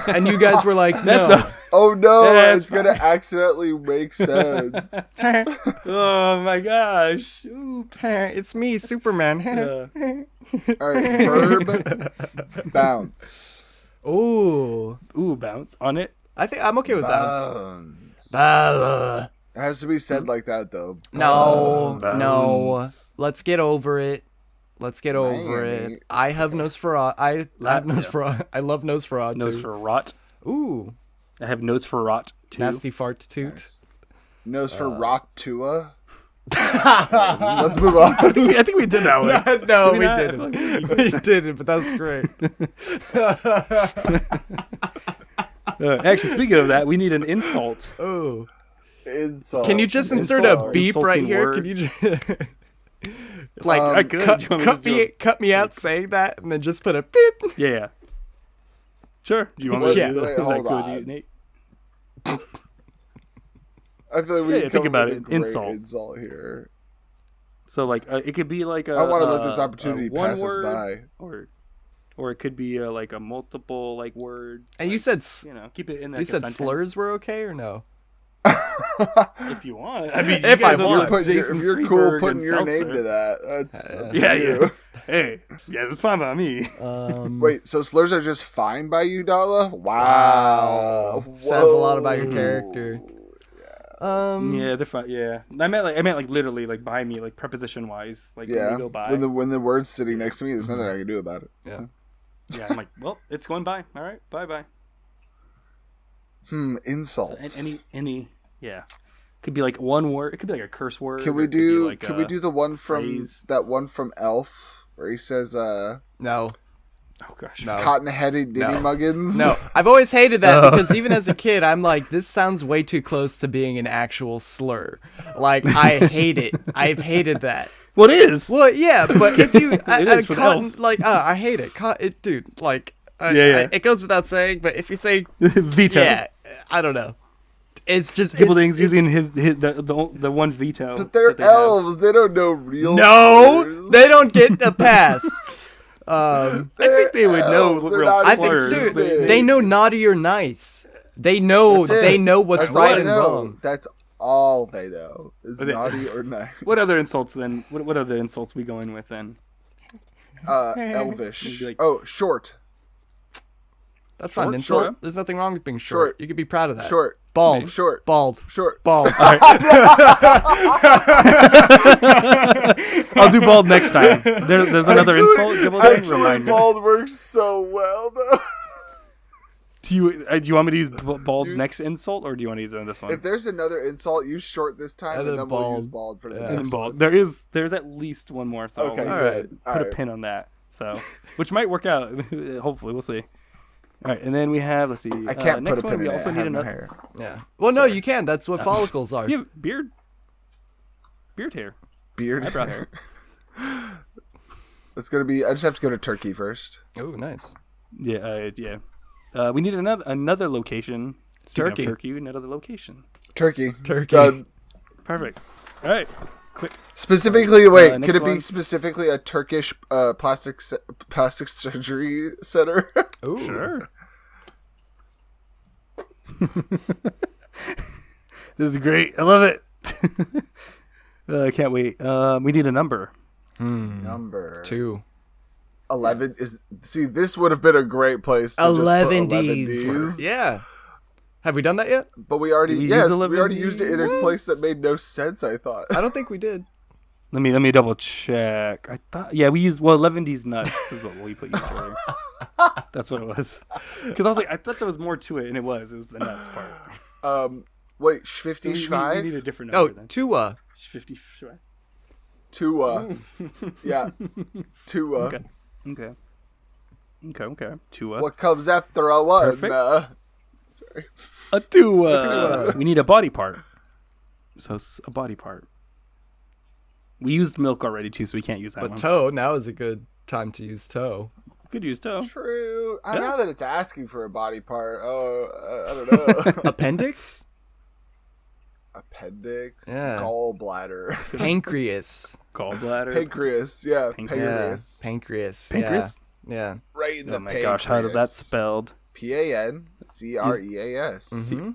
And you guys were like, no. Oh no, That's it's gonna accidentally make sense. Oh my gosh! Oops. It's me, Superman. All right, verb bounce. Ooh. Ooh, bounce on it. I think I'm okay with bounce. Bounce. It has to be said like that though. No, Bounce. no. Let's get over it. Let's get over Miami. it. I have Nosferatu. I have Nosferatu. I love Nosferatu. Nose for rot. Ooh. I have nose for rot too. Nasty fart toot. Nose for rock Tua. Let's move on. I think we did that one. No, Did we not? I didn't. feel like We didn't, but that's great. Actually, speaking of that, we need an insult. Oh. Insult. Can you just An insert a insult. beep right Insulting here? word. Can you just like Um, I could. cut, Do you want me cut to do me it? cut me out saying that and then just put a beep? Yeah. Sure. Do you want me to Yeah. do that? Wait, Is that hold good with you, on. Nate? I feel like we Yeah, can think come about up with it. a great Insult. insult here. So like it could be like I want to let this opportunity one pass us word, by. or it could be like a multiple like word. And like, you said keep it in. Like, you a said sentence. slurs were okay or no? If you want. I mean, If you I guys want. are If Jason you're cool Freeberg putting and your name Seltzer. to that, that's up to Yeah. you. Hey, yeah, it's fine by me. Wait, so slurs are just fine by you, Dala? Wow. Says a lot about your character. Yeah, they're fine. Yeah, I meant like literally like by me, like preposition wise, like when Yeah. they go by. When the word's sitting next to me, there's nothing I can do about it. Yeah. So. Yeah, I'm like, well, it's going by. All right, bye. Insult. Yeah, could be like one word. It could be like a curse word. Can or we it could be do? like Can we do the one from phrase. that one from Elf where he says, No. Oh gosh. No. "Cotton-headed Diddy No. Muggins"? No, I've always hated that because even as a kid, I'm like, this sounds way too close to being an actual slur. Like, I hate it. I've hated that. What is? Well, yeah, but if you, is for the cotton, elves. like, I hate it. Dude, like, Yeah. it goes without saying. But if you say, Veto. yeah, I don't know. It's just Gibbledang's it's- using the one veto. But they're that they have. elves. They don't know real. No, slurs. they don't get a pass. I think they would know elves. They're real not I think, slurs. dude, they know naughty or nice. They know That's it. they know what's That's all right I and know. wrong. That's all they know is Okay. naughty or nice. What other insults then? What other insults we going with then? Elvish. Maybe like- Oh, short. That's not an Short, insult. short. There's nothing wrong with being short. Short. You could be proud of that. Short. Bald. Short. Bald. Short. Bald. I'll do bald next time. There's another insult. Gibbledang, Actually, remind me. bald works so well, though. Do you want me to use bald next insult, or do you want to use it on this one? If there's another insult, use short this time, And and then then we'll bald. use bald for the Yeah. next And one. bald. There's at least one more. So Okay, I'll All right. good. put All a right. pin on that. So which might work out. Hopefully, we'll see. All right, and then we have. Let's see. I can't next put a one. pin We in also it. I need have no another. hair. Yeah. Well, no, you can. That's what follicles are. You have beard hair, Beard. eyebrow hair. It's gonna be. I just have to go to Turkey first. Oh, nice. Yeah. We need another location. Speaking Turkey. of Turkey, another location. Turkey. Turkey. Done. Perfect. All right. Quick. Specifically, wait. next Could it be one. specifically a Turkish plastic surgery center? Ooh. Sure. This is great. I love it. I can't wait. We need a number. Number 2. 11 is. See, this would have been a great place. To 11 just put D's. Yeah. Have we done that yet? But we already. Did we use Yes, 11 we already used it in a Ds? place that made no sense. I thought. I don't think we did. Let me double check. I thought we used 11D's nuts is what we put used earlier. That's what it was. Because I was like, I thought there was more to it, and it was the nuts part. Wait, So 50 we Schweif? need a different Oh, number then. Tua. 50 Schweif. Tua. Yeah. Tua. Okay. Tua. What comes after a one? Perfect. Sorry. A Tua. We need a body part. So a body part. We used milk already too, so we can't use that But one. toe, now is a good time to use toe. Could use toe. True. Yeah. Now that it's asking for a body part, I don't know. Appendix? Appendix, Yeah. gallbladder, Pancreas. Gallbladder. pancreas. Yeah, Pancreas. pancreas. Pancreas. Pancreas? Yeah. Right in Oh the my gosh, how does that spelled? Pancreas. Mm-hmm.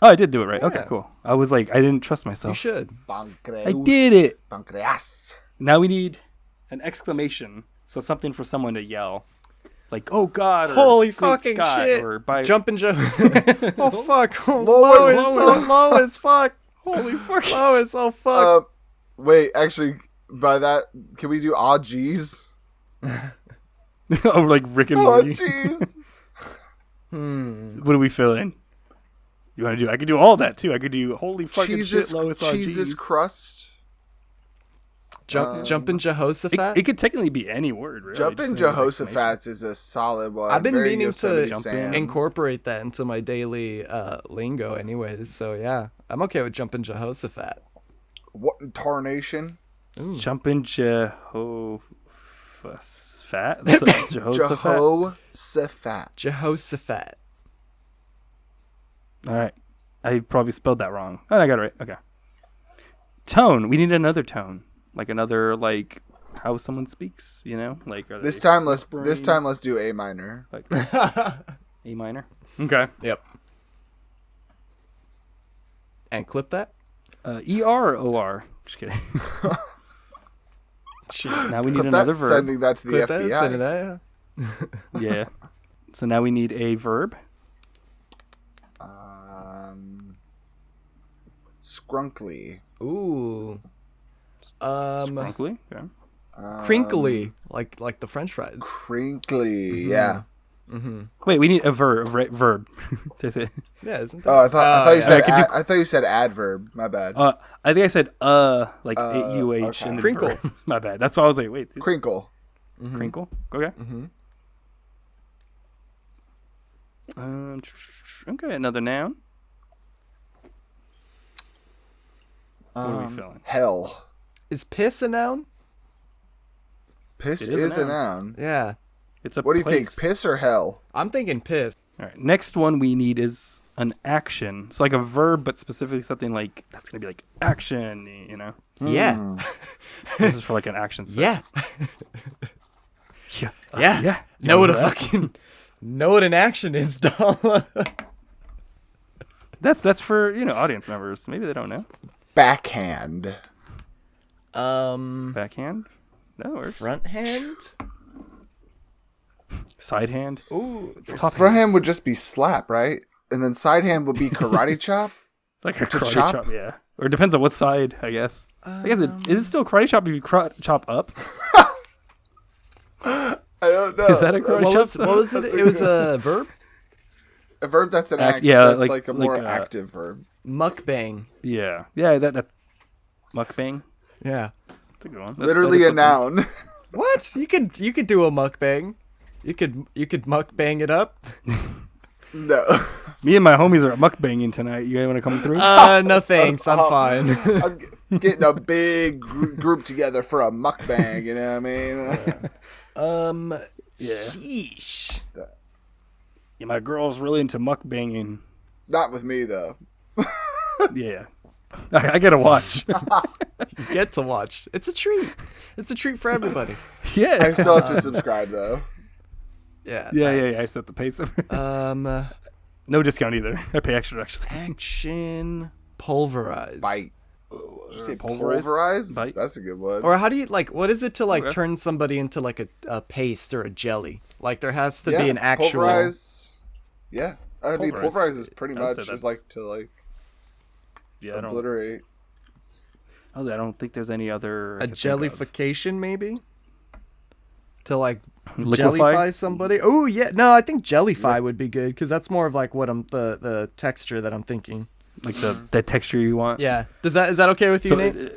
Oh, I did do it right. Okay, Yeah. cool. I was like, I didn't trust You myself. should. I did it. Pancreas. Now we need an exclamation, so something for someone to yell, like "Oh God!" Or Holy "Great fucking Scott," shit. Or by Jumping Joe. Oh, fuck. Oh, Lois. Lois. Oh, Lois. Fuck. Holy fuck! Lois. Oh, fuck. Wait, actually, by that, can we do ah geez? Oh, like Rick and Oh Morty. jeez. What do we fill in? You want to do? I could do all that too. I could do holy fucking Jesus, shit, Lois. Jesus crust. Jumping Jehoshaphat. It could technically be any word. Really. Jumping just an exclamation. Jehoshaphat's is a solid one. I've been Very meaning Yosemite to Sam. incorporate that into my daily lingo anyways. So, yeah. I'm okay with jumping Jehoshaphat. What tarnation? Jumping Jehoshaphat. Jehoshaphat. Jehoshaphat. Jehoshaphat. All right. I probably spelled that wrong. Oh, I got it right. Okay. Tone. We need another tone. Like another like how someone speaks, you know? Like are This they time let's whispering? do A minor. Like A minor. Okay. Yep. And clip that. ER or OR? Just kidding. Now we need Clip another that, verb. sending that to the Clip that. FBI. Send it that. Yeah. Yeah. So now we need a verb. Scrunkly. Ooh. Scrunkly. Okay. Crinkly, like the French fries. Crinkly. Yeah. Wait, we need a verb. Say it. Yeah, isn't that? Oh, I thought you said could you- I thought you said adverb. My bad. I think I said like UH okay. and then Crinkle. verb. My bad. That's why I was like, wait. Crinkle. Crinkle. Okay. Okay, another noun. What are we feeling? Hell. Is piss a noun? Piss It is a is a noun. noun. Yeah. It's a What do you place. think? Piss or hell? I'm thinking piss. All right. Next one we need is an action. So like a verb, but specifically something like that's gonna be like action. You know, Yeah. this is for like an action. Set. Yeah. Yeah. Yeah. Yeah. Know what a that? fucking know what an action is, Dala. That's for audience members. Maybe they don't know. Backhand. Backhand. That works. Front hand. Side hand. Ooh. Front hand would just be slap, right? And then side hand would be karate chop. Like a karate chop? chop. Yeah. Or it depends on what side, I guess. I guess is it still karate chop if you chop up? I don't know. Is that a karate chop? What was it? It was a verb. A verb that's an act? yeah, that's like- like a more like, active verb. Mukbang. Yeah. Yeah. That mukbang. Yeah. That's a good one. Literally that a is something. noun. What? You could do a mukbang. You could mukbang it up. No. Me and my homies are mukbanging tonight. You guys want to come through? No thanks. I'm fine. I'm getting a big group together for a mukbang, you know what I mean? Yeah. Sheesh. Yeah, my girl's really into mukbanging. Not with me, though. Yeah. I gotta watch. You get to watch. It's a treat. It's a treat for everybody. Yeah. I still have to subscribe, though. Yeah. Yeah. I nice. set the pace. Um, No discount either. I pay extra actually. action pulverize. Bite. Did you say Pulverize? pulverize? Bite? That's a good one. Or how do you what is it to Okay. turn somebody into like a paste or a jelly? Like there has to yeah, be an actual. Pulverize. Yeah. I mean, Pulverize. pulverize is pretty I would much say just that's- like to Yeah. I don't obliterate. think there's any other. I A could think of. jellification maybe. To Liquefy? jellify somebody. Oh yeah, no, I think jellify would be good because that's more of what I'm the texture that I'm thinking. Like the texture you want. Yeah, is that okay with you, So, Nate?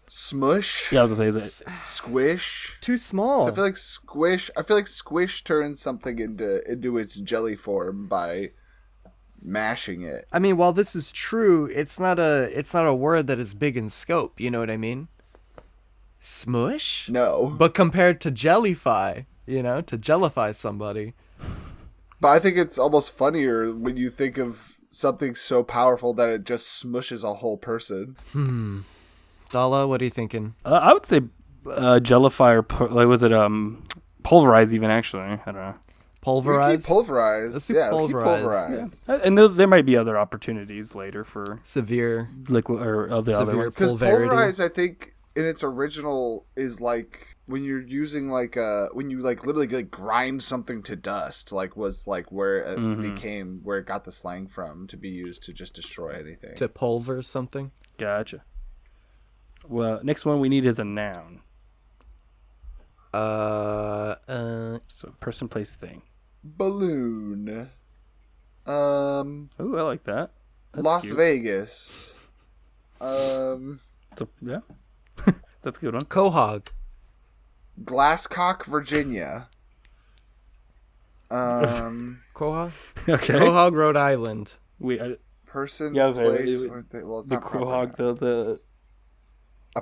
Smush. yeah, I was gonna say is it. Squish. Too small. I feel like squish turns something into its jelly form by mashing it. I mean, while this is true, it's not a word that is big in scope. You know what I mean? Smush. No. But compared to jellify, to jellify somebody. But I think it's almost funnier when you think of something so powerful that it just smushes a whole person. Dala, what are you thinking? I would say jellify or was it pulverize even actually. I don't know. Pulverize. Pulverize. Let's do Yeah, pulverize. pulverize. And there might be other opportunities later for Severe. liquid or the other Severe ones. Because pulverity. pulverize, I think, in its original is when you're using when you literally grind something to dust, was where it became, where it got the slang from to be used to just destroy anything. To pulver something. Gotcha. Well, next one we need is a noun. So person, place, thing. Balloon. Oh, I like that. That's Las cute. Vegas. So, yeah. That's a good one. Quahog. Glasscock, Virginia. Quahog. Okay. Quahog, Rhode Island. Person, Yeah, I was like, place, it- or well, it's The not proper. quahog, the.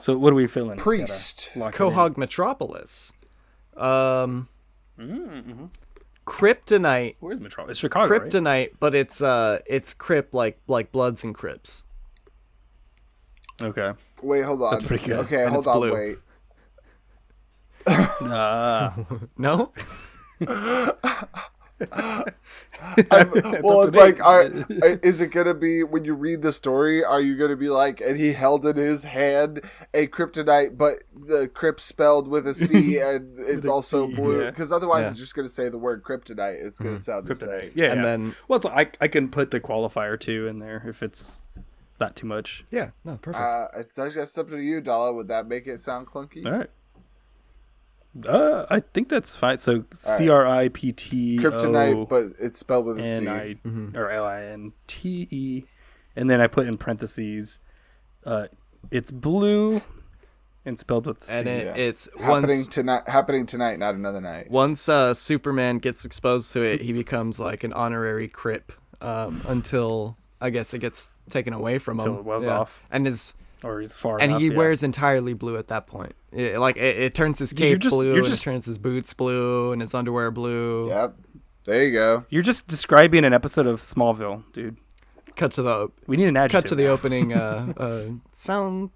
So what are we feeling? Priest. Gotta lock it in. Quahog Metropolis. Kryptonite. Where's Metro? It's Chicago, right? Kryptonite, but it's Crip like Bloods and Crips. Okay. Wait, hold on. That's pretty good. Okay, And hold it's on, blue. wait. No? Well, it's like, is it gonna be when you read the story? Are you gonna be like, and he held in his hand a kryptonite, but the crypt spelled with a C, and it's also blue? Because otherwise, it's just gonna say the word kryptonite. It's gonna sound the same. Yeah, And then well, I can put the qualifier too in there if it's not too much. yeah, no, perfect. It's actually that's up to you, Dala. Would that make it sound clunky? All right. I think that's fine. So CRIPT Kryptonite, but it's spelled with a C. Or LINTE, and then I put in parentheses, it's blue and spelled with the And C. it's happening tonight, not another night. once Superman gets exposed to it, he becomes like an honorary Crip until I guess it gets taken away from him. Until it wears off. And Or he's far and enough, he wears entirely blue at that point. It turns his cape blue, and it turns his boots blue, and his underwear blue. Yep. There you go. You're just describing an episode of Smallville, dude. Cut to the We need an adjective. cut to the now. opening song.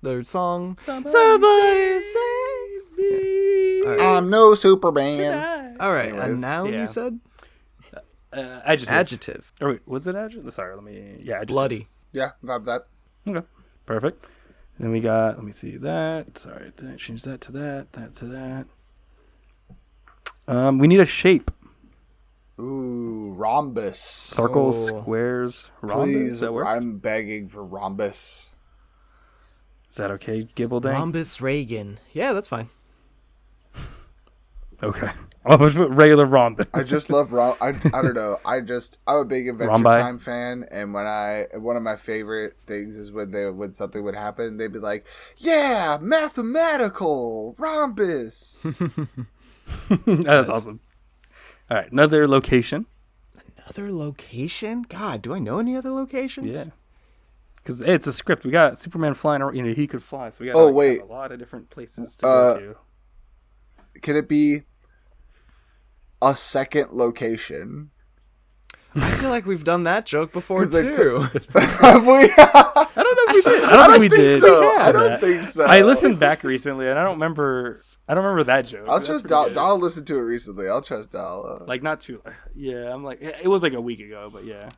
Somebody save me. All right. I'm no Superman. All right, a Anyways. noun Yeah. you said? Adjective. Adjective. Or wait, was it adjective? Sorry, let me. Yeah, adjective. Bloody. Yeah, vibe that. Okay, perfect. Then we got. Let me see that. Sorry, did I change that to that? That to that. We need a shape. Ooh, rhombus. Circles, Oh. squares, rhombus. Please, That works. I'm begging for rhombus. Is that okay, Gibbledang? Rhombus Reagan. Yeah, that's fine. Okay. I'm gonna put regular rhombus. I just love I don't know. I'm a big Adventure Rhombi? Time fan, and one of my favorite things is when something would happen, they'd be like, "Yeah, mathematical rhombus." That's awesome. All right, another location. Other location? God, do I know any other locations? Yeah. Because it's a script. We got Superman flying around. He could fly, so we got wait. a lot of different places to go to. Can it be a second location? I feel like we've done that joke before 'Cause they too. Have we? I don't know if we did. I don't think we did. So. I don't think so. I listened back recently, and I don't remember that joke. I'll That's trust pretty good. Dal listened to it recently. I'll trust Dal. Like not too. Yeah, I'm like it was like a week ago, but yeah.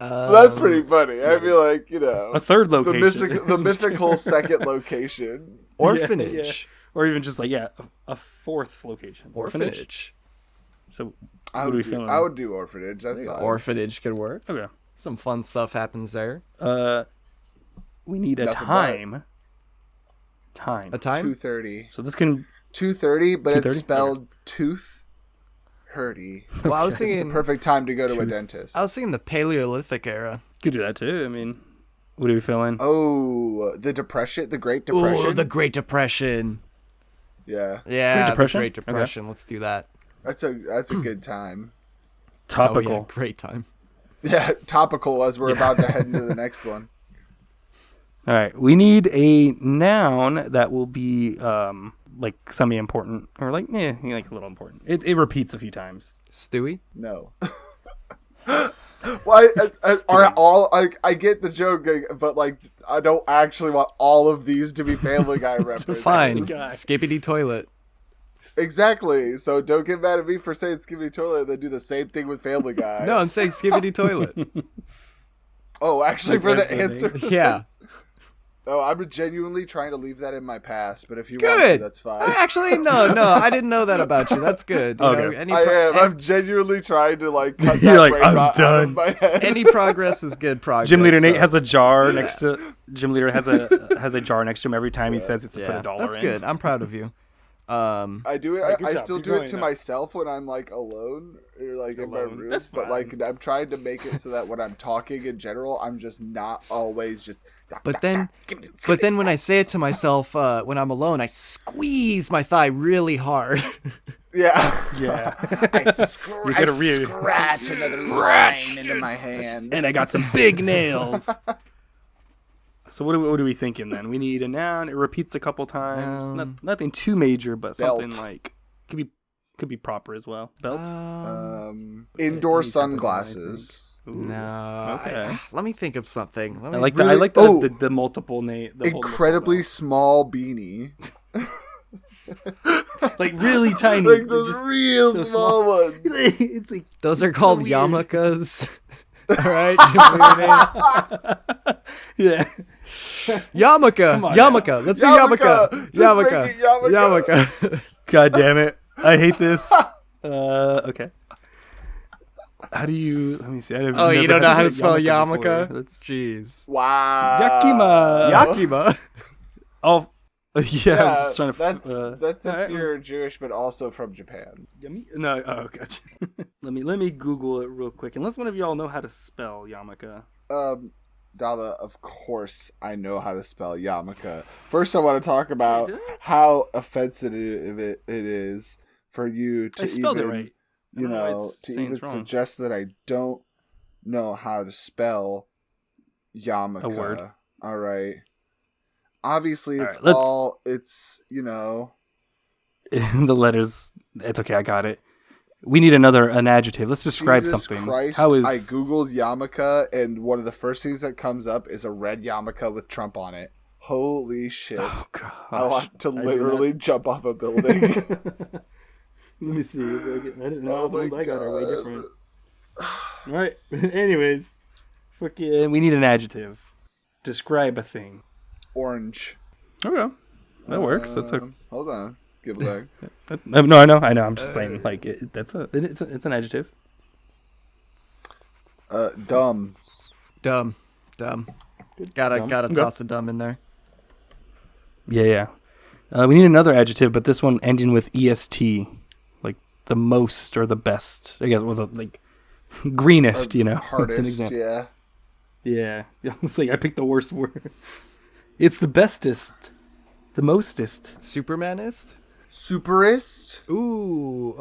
That's pretty funny. I feel like A third location. the mythical second location. Orphanage. Or even just like a fourth location. Orphanage. So I what are we would feeling? do orphanage. That's fine. Orphanage could work. Okay. Some fun stuff happens there. We need a Nothing time. Time. A time? 2:30. So this can 2:30, but 2:30? it's spelled tooth hurty. Well, I was It's the thinking. perfect time to go to a dentist. I was thinking the Paleolithic era. could do that too. I mean, what are we feeling? Oh, the Depression, the Great Depression. Oh, the Great Depression. Yeah, Yeah, Great Depression? the Great Depression. Let's do that. that's a good time. Topical. Oh, yeah, great time. Yeah, topical as we're about to head into the next one. All right. We need a noun that will be like semi-important or like like a little important. It repeats a few times. Stewie? No. Why are all I get the joke, but like I don't actually want all of these to be Family Guy references. Fine. Guy. Skippity toilet. Exactly. So don't get mad at me for saying Skippy Toilet and then do the same thing with Family Guy. No, I'm saying skippity toilet. Oh, actually, for the that's funny. answer. Yeah. Oh, I'm genuinely trying to leave that in my past, but if you want Good. to, that's fine. Actually, no, I didn't know that about you. That's good. You Okay. know, I am. I'm genuinely trying to like cut You're that like, brain I'm rot out done. of my head. any progress is good progress. Gym leader Nate so- has a jar next to. Gym leader has a jar next to him every time he says it's to put Yeah, $1 that's in. good. I'm proud of you. I do it. Hey, good I job. still You're do it growing to up. myself when I'm like alone or like in my Alone. room. That's But like I'm trying to make it so that when I'm talking in general, I'm just not always just. But then when I say it to myself when I'm alone, I squeeze my thigh really hard. Yeah. Yeah. You gotta really- scratch another line into my hand. And I got some big nails. So what are we thinking then? We need a noun. It repeats a couple times. Nothing too major, but something Belt. like could be proper as well. Belt. Indoor Any type of sunglasses. No. Okay. Let me think of something. I like the multiple name. Incredibly small beanie. Like really tiny. Like those just real so small ones. It's like Those are called weird. yarmulkes. All right. Gym yeah. Yarmulke. on Yarmulke. Let's do yarmulke. Just make it yarmulke. Yarmulke. God damn it! I hate this. Okay. How do you? Let me see. Oh, you don't know how to spell yarmulke? Let's... Jeez. Wow. Yakima. Yakima. Oh, yeah. I was just trying to. That's if alright. you're Jewish, but also from Japan. No. Oh, gotcha. let me Google it real quick. Unless one of y'all know how to spell yarmulke. Dala, of course I know how to spell yarmulke. First, I want to talk about You do? how offensive it is for you to I spelled even, it right. I you don't know why know, it's to saying even it's wrong. suggest that I don't know how to spell yarmulke. A word. All right. Obviously, it's All right, all, it's, you know. The letters. It's okay. I got it. We need an adjective. Let's describe Jesus something. Christ, How is? I googled yarmulke, and one of the first things that comes up is a red yarmulke with Trump on it. Holy shit! Oh gosh. I want to I do literally not- jump off a building. Let me see. I didn't know. Oh The ones my I got are way God. different. All right. Anyways, fucking. We need an adjective. Describe a thing. Orange. Okay. That works. That's a. Hold on. Gibbledang. No, I know. I'm just saying. Like it's an adjective. Dumb. Dumb. Gotta Okay. toss a dumb in there. Yeah. We need another adjective, but this one ending with est, like the most or the best. I guess, or the like greenest. You know, That's an Hardest. example. Yeah. Yeah. It's like I picked the worst word. It's the bestest, the mostest. Supermanist? Superist. Ooh.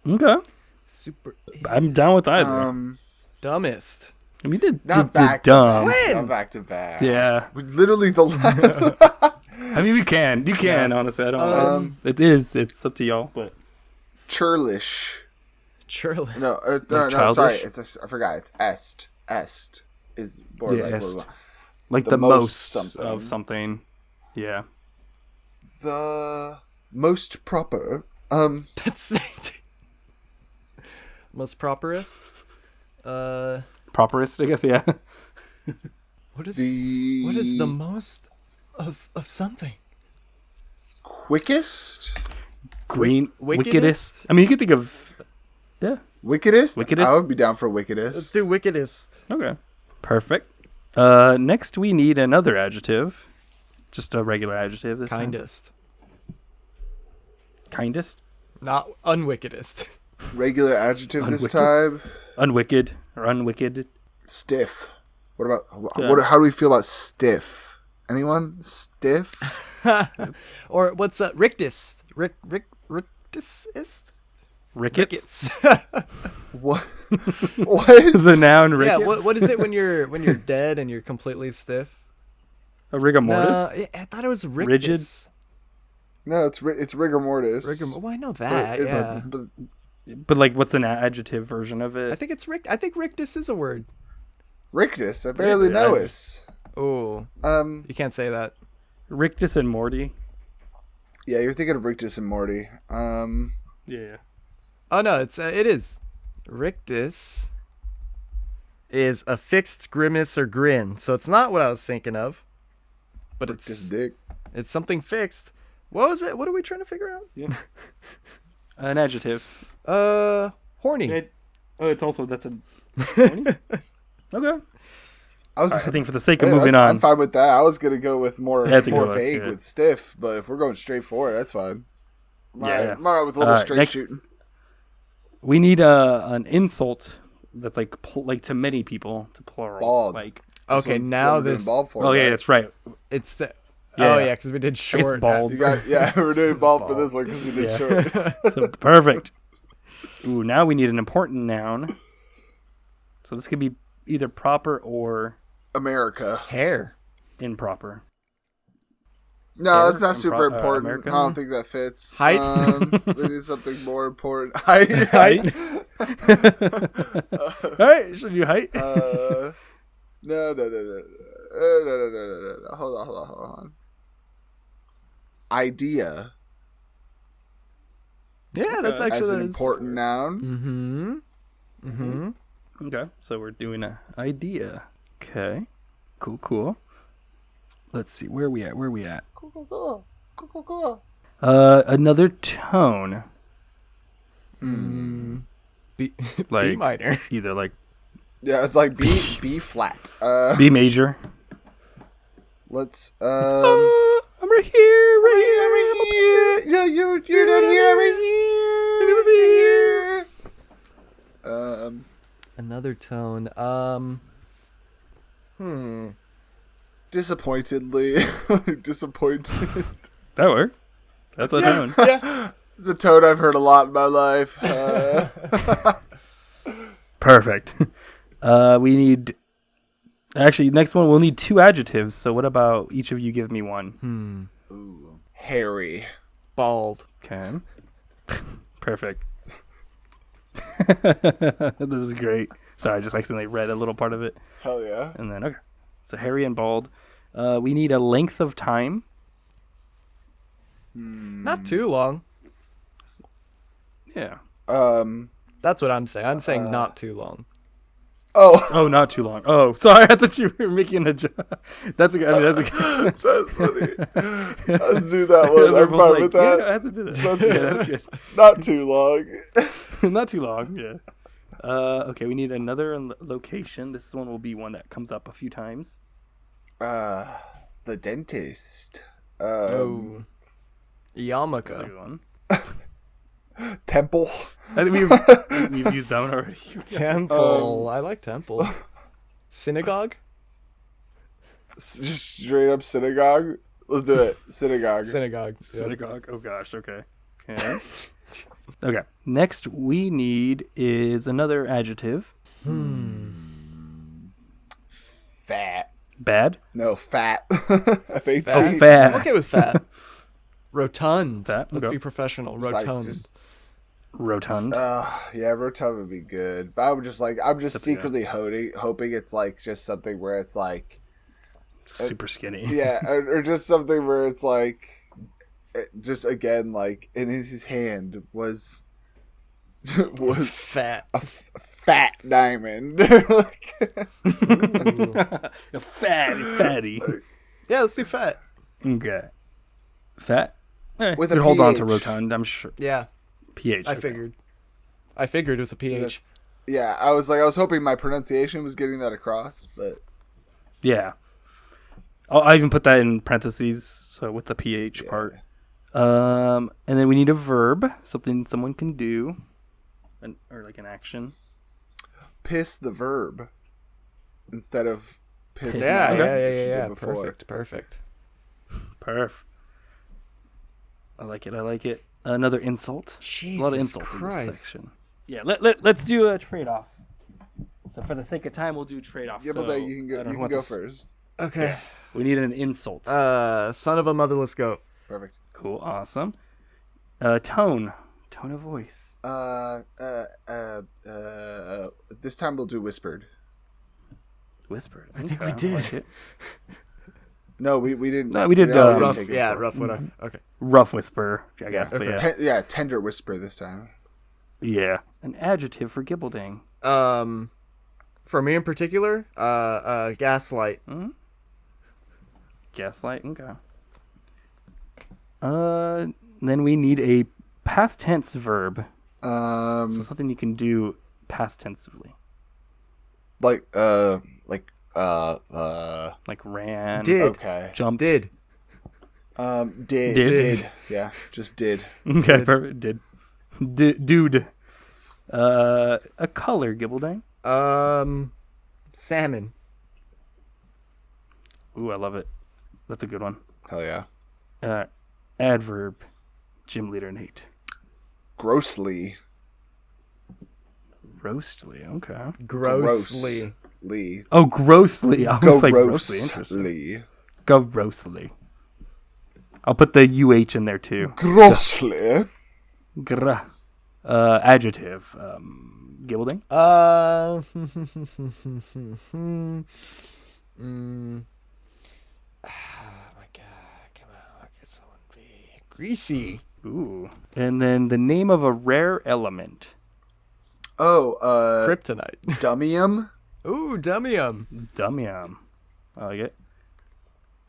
Okay. Super. I'm down with either. Dumbest. I mean, did Not back to dumb. back. Not back to back. Yeah. Literally the last. I mean, we can. You can, honestly. I don't It's up to y'all, but. Churlish. Churlish. No, Like no, sorry. childish? I forgot. It's est. Est is more like est. blah, blah, blah. Like The the, most most something. of something. Yeah. The most proper. That's most properest. Properest, I guess, yeah. What is The the most of something? quickest. Wickedest. I mean, you could think of. Yeah. Wickedest. Wickedest? I would be down for Let's wickedest. do wickedest. Okay. Perfect. Next, we need another adjective. Just a regular adjective this time. Kindest. Kindest? Not unwickedest. Regular adjective this Unwicked. time. Unwicked or unwicked? Stiff. What about Yeah. what? How do we feel about stiff? Anyone? Stiff? Or what's rictus? Rictus? Rickets? What? What? The noun rickets? Yeah. What is it when you're dead and you're completely stiff? A rigor mortis? No, I thought it was rictus. Rigid? No, it's rigor mortis. Well, I know that. Yeah. But But, like, what's an adjective version of it? I think it's I think rictus is a word. rictus. I barely Really? know it. Oh, you can't say that. Rictus and Morty? Yeah, you're thinking of Rictus and Morty. Yeah. Oh no, it is. Rictus is a fixed grimace or grin, so it's not what I was thinking of. But Rictus dick. it's something fixed. What was it? What are we trying to figure out? Yeah. An adjective. Horny. It's also, that's a... Okay. I think for the sake of moving on. I'm fine with that. I was gonna go with more That's a good one, vague yeah. with stiff, but if we're going straight for it, that's fine. I'm Yeah. alright with a little straight next- shooting. We need an insult that's like to many people, to plural. Bald. Like, Okay, This now one's doing this. bald for, oh yeah, right? that's right. It's the. Yeah. Oh yeah, because we did I guess short. bald. You got, yeah, we're doing bald for Bald. this one because we did Yeah. short. So, perfect. Ooh, now we need an important noun. So this could be either proper or America. Hair. improper. No, it's not super important. American? I don't think that fits. Height? We need something more important. Height. Height? Alright, should you height? No. Hold on. Idea. Yeah, that's As actually an important noun. Okay, so we're doing an idea. Okay, cool. Let's see, where are we at? Cool. Another tone. B, Like, B minor. Either like Yeah, it's like B flat. B major. Let's I'm right here. I'm here. Yeah, you're not here. I'm here. Another tone. Disappointedly. Disappointed. That worked. That's a tone. Yeah. It's a tone I've heard a lot in my life. Perfect. We need. Actually, next one we'll need 2 adjectives. So what about each of you give me one? Hairy. Bald. Okay. Perfect. This is great. Sorry, I just accidentally read a little part of it. Hell yeah. And then, okay. So hairy and bald. We need a length of time. Not too long. Yeah. That's what I'm saying. I'm saying not too long. Oh, Oh, not too long. Oh, sorry. I thought you were making a joke. That's a good. I mean, that's a good. that's funny. Let's do that one. We're I'm both fine like, with yeah, that. I have to do that. That's Yeah, good. that's good. Not too long. Not too long. Yeah. Okay. We need another location. This one will be one that comes up a few times. The dentist. Oh. Yarmulke. Good one. Temple. I think we've used that one already. Temple. I like temple. Synagogue? Just straight up synagogue. Let's do it. Synagogue. Synagogue. Yep. Synagogue. Oh gosh. Okay. Okay. Next we need is another adjective. Fat. Bad. No, fat. F-A-T. Oh, fat. I'm okay with fat. Rotund. Fat, Let's okay. be professional. Just like, Rotund. just- Rotund. yeah, rotund would be good. But I'm just That's secretly hoping it's like just something where it's like, Super skinny. yeah, or just something where it's like, just again like in his hand was Fat. a fat diamond. Like, A fatty. Yeah, let's do fat. Okay. Fat. With you a could hold on to PH. rotund. I'm sure. Yeah, PH. I okay. figured with a PH. that's- yeah, I was hoping my pronunciation was getting that across, but Yeah. I even put that in parentheses, so with the PH Yeah. part. And then we need a verb, something someone can do, or like an action. piss the verb instead of piss. Yeah, the noun, which you did yeah. before. Perfect. Perf. I like it. Another insult. Jesus A lot of insults in Christ. this section. Yeah, let's do a trade-off. So for the sake of time, we'll do trade-off. Yeah, so, but you can I don't know go. You can what's go a s- first. Okay. We need an insult. Son of a motherless goat. Perfect. Cool, awesome. Tone of voice. This time we'll do whispered. Whispered. I think we I did. like it. No, we didn't. No, we did, no, rough, didn't take it Yeah, for- rough. Whatever. Okay. Rough whisper, I guess. But okay. yeah. Tender whisper this time. Yeah. An adjective for Gibbledang. For me in particular, gaslight. Gaslight. Okay. Then we need a past tense verb. So something you can do past tensively. Like Like ran. Did. okay. Jumped. Did. Did. Yeah, just did. Okay, perfect. Dude. A color, Gibbledang. Salmon. Ooh, I love it. That's a good one. Hell yeah. Adverb, GymleaderNate. Grossly. Roastly, okay. Grossly. Lee. Oh, grossly. I was like grossly. Grossly. Interesting. Grossly. I'll put the UH in there too. Grossly. Adjective. Gibbleding? Oh my god, come on, how could someone be greasy? Ooh. And then the name of a rare element. Oh, Kryptonite. Dummium? Ooh, dummium. Dumbium. I like it.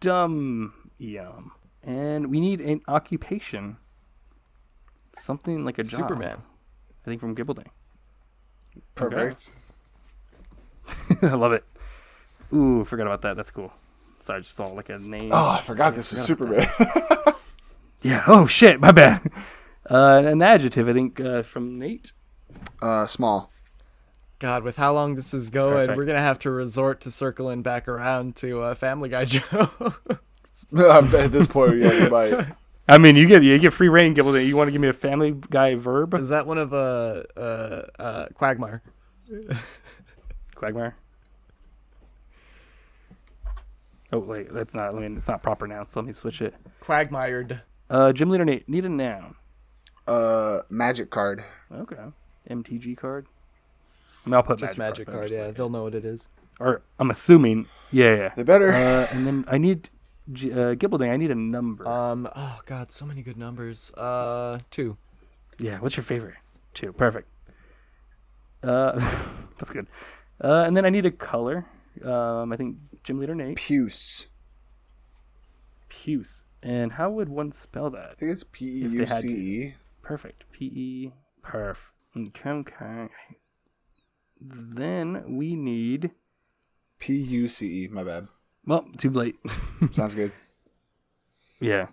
Dumbium. And we need an occupation. Something like a job. Superman. I think from Gibbleding. Perfect. I love it. Ooh, forgot about that. That's cool. Sorry, I just saw like a name. Oh, I forgot this was Superman. Yeah. Oh shit. My bad. An adjective. I think from Nate. Small. God, with how long this is going, Perfect. we're gonna have to resort to circling back around to Family Guy Joe. At this point, yeah, you might. I mean, you get free reign, Gibbleding. You want to give me a Family Guy verb? Is that one of Quagmire? Quagmire. Oh wait, that's not. I mean, it's not proper noun. So let me switch it. Quagmired. Gym leader Nate. Need a noun. Magic card. Okay. MTG card. I mean, I'll put Just magic but card, just yeah. like- They'll know what it is. Or I'm assuming. Yeah. They better. And then I need Gibbleding. I need a number. Oh god, so many good numbers. 2. Yeah. What's your favorite? 2. Perfect. That's good. And then I need a color. I think Gym leader Nate. Puce. Puce. And how would one spell that? I think it's P-E-U-C-E. Perfect. P-E. Perf. Okay. Then we need... P-U-C-E, my bad. Well, too late. Sounds good. Yeah.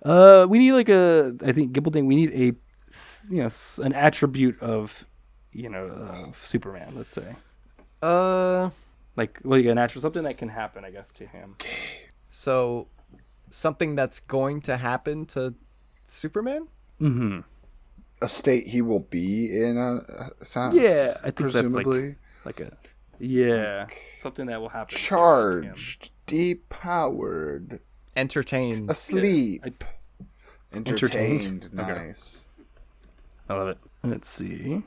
We need like I think Gibbleding, we need an attribute of, of Superman, let's say. Like, well, you got an attribute, something that can happen, I guess, to him. So, something that's going to happen to Superman? Mm-hmm. A state he will be in, sounds. Yeah, I think presumably. that's something that will happen. Charged, depowered, Entertained. asleep. Entertained? Nice. I love it. Let's see.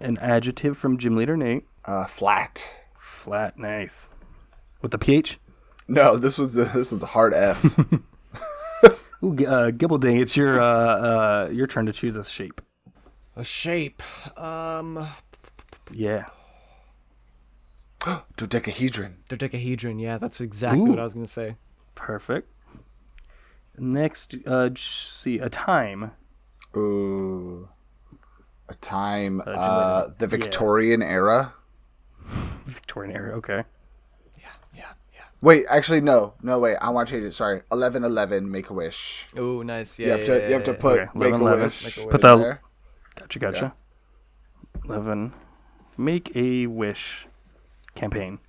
An adjective from Gym Leader Nate. Flat. Flat, nice. With the PH? No, this was a hard F. Ooh, Gibbleding, it's your turn to choose a shape. A shape. Yeah. Dodecahedron. Dodecahedron, yeah, that's exactly Ooh. what I was going to say. Perfect. Next, see, a time. Ooh. A time. Gym The Victorian era. Victorian era, okay. Yeah. Wait, actually, no. No, wait. I want to change it. Sorry. 1111, Make-A-Wish. Oh, nice. You have to put Okay, Make-A-Wish. 11, put that- there. Gotcha. 11. Make a wish campaign.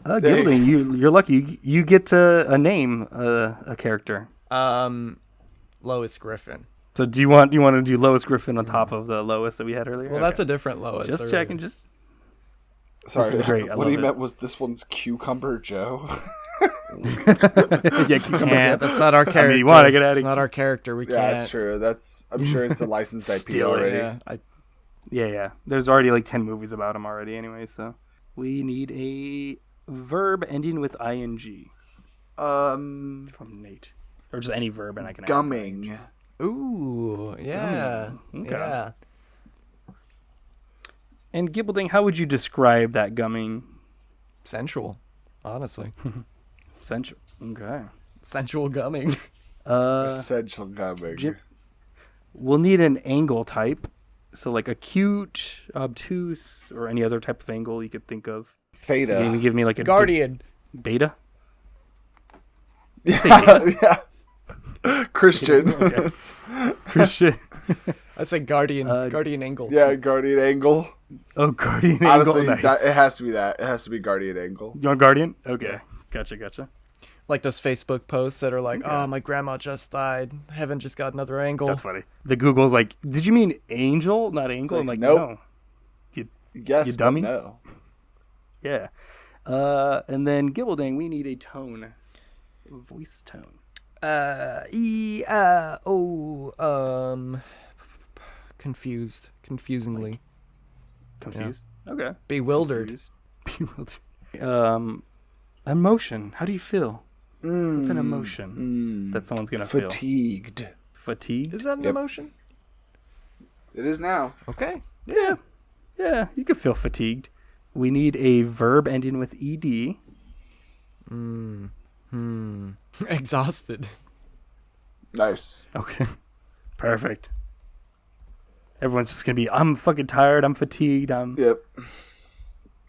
Gibbleding, you're lucky. You get to name a character. Lois Griffin. So do you want to do Lois Griffin on top of the Lois that we had earlier? Well, that's a different Lois. Just earlier. checking. Just Sorry. This is great. I What he love it. meant was this one's Cucumber Joe. Yeah, that's not our character. you wanna get out of It's not our character. We Yeah, can't. that's true. I'm sure it's a licensed IP Steal it, already. Yeah, Yeah. There's already like 10 movies about him already anyway, so we need a verb ending with ing from Nate. Or just any verb and I can add Gumming. Ooh, yeah. Okay. Yeah. And Gibbleding, how would you describe that gumming? Sensual, honestly. Sensual. Okay. Sensual gumming. Essential gumming. We'll need an angle type. So like acute, obtuse, or any other type of angle you could think of. Theta. Maybe give me like a Guardian. beta. Yeah. Christian. Okay. Christian. I say guardian. Guardian angle. Yeah, Guardian Angle. Oh, Guardian Honestly, angle. Nice. it has to be that. It has to be Guardian Angle. You want Guardian? Okay. Gotcha. Like those Facebook posts that are like, "Oh, my grandma just died. Heaven just got another angle." That's funny. The Google's like, did you mean angel, not angle? I'm like, like, nope. no. Yes, You dummy? but no. Yeah. And then Gibbleding, we need a tone. voice tone. Confusingly. Confused? Okay. Bewildered. Bewildered. Emotion. How do you feel? What's an emotion that someone's going to feel? Fatigued. Fatigued? Is that an emotion? It is now. Okay. Yeah. Yeah, you could feel fatigued. We need a verb ending with ed. Exhausted. Nice. Okay. Perfect. Everyone's just going to be, I'm fucking tired, I'm fatigued, Yep.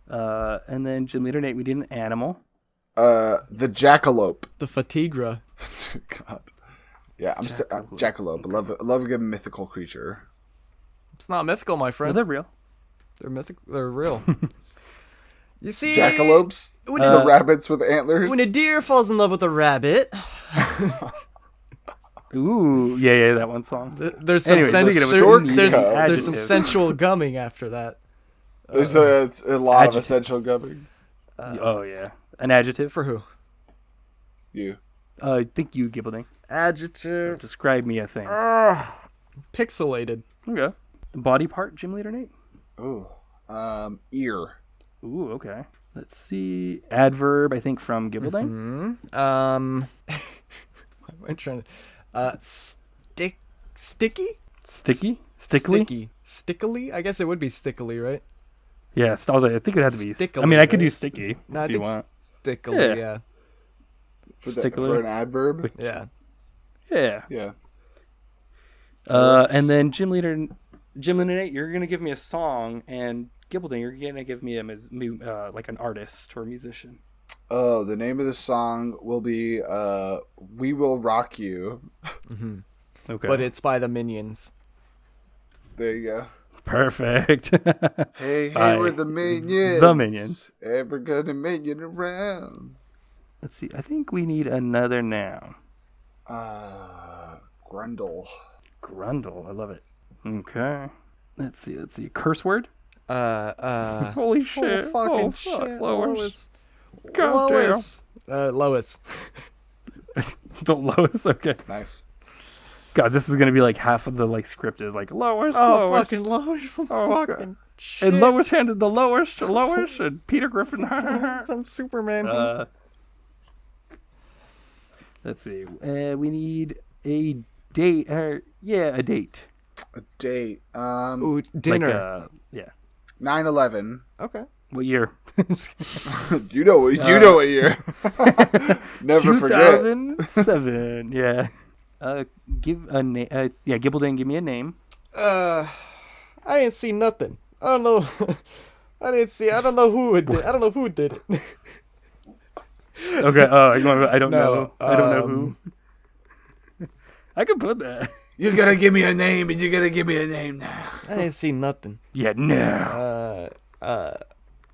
And then Gym Leader Nate, we did an animal. The jackalope. The fatigra. God. Yeah, I'm jackalope. I love a good mythical creature. It's not mythical, my No, friend. they're real. They're mythical. They're real. You see, Jackalopes? The rabbits with antlers? when a deer falls in love with a rabbit, Ooh, yeah, that one song. there's some Anyway, speaking of which, there's some adjectives. sensual gumming after that. There's a lot of Adjective. essential gumming. Oh, yeah. An adjective? For who? You. I think you, Gibbledang. Adjective. Describe me a thing. Pixelated. Okay. Body part, Gym Leader Nate? Ooh. Ear. Ooh, okay. Let's see. Adverb, I think, from Gibbledang. What am I trying to... sticky? Sticky? Stickly? Sticky. Stickily? I guess it would be stickily, right? Yes, I was like, I think it had to be. Stickily, I mean, I could right? do sticky No, I if you think want. stickily, Yeah. For an adverb? yeah. Yeah. Yeah. And then Gym Leader Nate, you're gonna give me a song, and Gibbledang, you're gonna give me like an artist or a musician. Oh, the name of the song will be "We Will Rock You." Okay. But it's by the Minions. There you go. Perfect. Hey, Bye. we're the Minions. The Minions. Ever gonna minion around? Let's see. I think we need another noun. Grundle. Grundle. I love it. Okay. Let's see. Curse word? Holy shit. Oh, fucking fuck, shit. Lois. God Lois. Lois. The Lois? Okay. Nice. God, this is going to be like half of the like script is like Lois. Oh, Lois. fucking Lois. Oh, Fucking shit. And Lois handed the Lois to Lois and Peter Griffin. Some Superman. Let's see. We need a date. A date. A date. Ooh, dinner. Yeah. 9/11. Okay. What year? You know what year. Never forget. 2007. Yeah. Give a name. Yeah, Gibbledang, give me a name. I ain't see nothing. I don't know. I don't know who it did. I don't know who did it. Okay. Oh, I don't No, know. I don't know who. I could put that. You gotta give me a name, and you gotta give me a name now. I ain't see nothing. Yeah. No.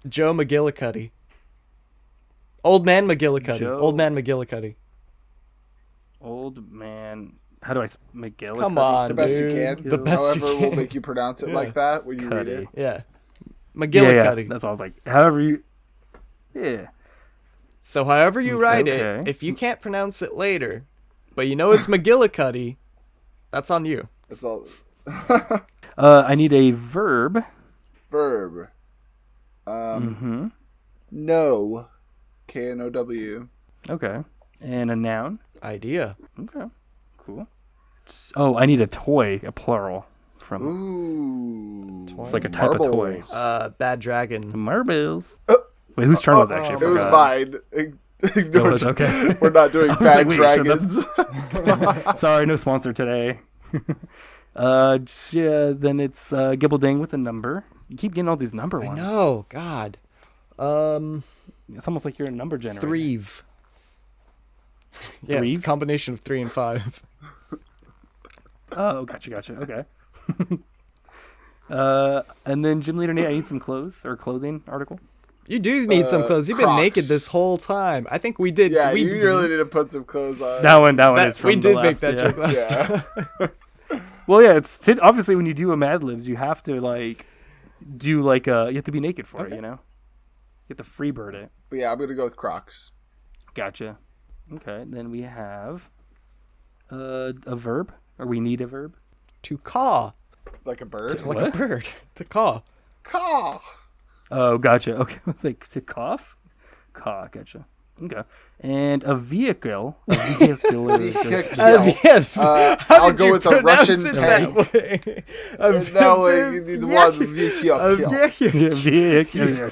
Joe McGillicuddy. Old man McGillicuddy. Joe- Old man McGillicuddy. Old man. How do I McGillicuddy? Come on, The best dude. you can. The best However, you can. we'll make you pronounce it like that when you read Cuddy. it. Yeah. Yeah. McGillicuddy. That's all I was like. However you. Yeah. So however you write Okay. it, if you can't pronounce it later, but you know it's McGillicuddy, that's on you. That's all. I need a verb. Verb. No. K-N-O-W. Okay. And a noun. Idea. Okay. Cool. Oh, I need a toy, a plural. From Ooh. It's like a type of toy. Marbles. Bad Dragon. Marbles. Wait, whose turn was it actually? I It was forgot. mine. It was, okay. We're not doing I was bad like, wait, dragons. Sorry, no sponsor today. Yeah, then it's Gibbledang with a number. You keep getting all these number ones. No, God. It's almost like you're a number generator. Threve. Yeah, it's a Threve? combination of 3 and 5. Oh, gotcha. Okay. And then Gym Leader Nate, I need some clothes or clothing article. You do need some clothes. You've been Crocs. naked this whole time. I think we did. Yeah, we, you really need to put some clothes on. That one is from we the did last, make that yeah. joke last Yeah. time. Well, yeah, it's obviously when you do a Madlibs, you have to like do like you have to be naked for it, you know. You have to freebird it. But yeah, I'm gonna go with Crocs. Gotcha. Okay, then we have a verb, or we need a verb. To caw. Like a bird? Like What? a bird. To caw. Caw! Oh, gotcha. Okay, I was like, to cough? Caw, gotcha. Okay. And a vehicle. A vehicle. I'll go with a Russian it tank. that way? No, you need the one vehicle. Vehicle.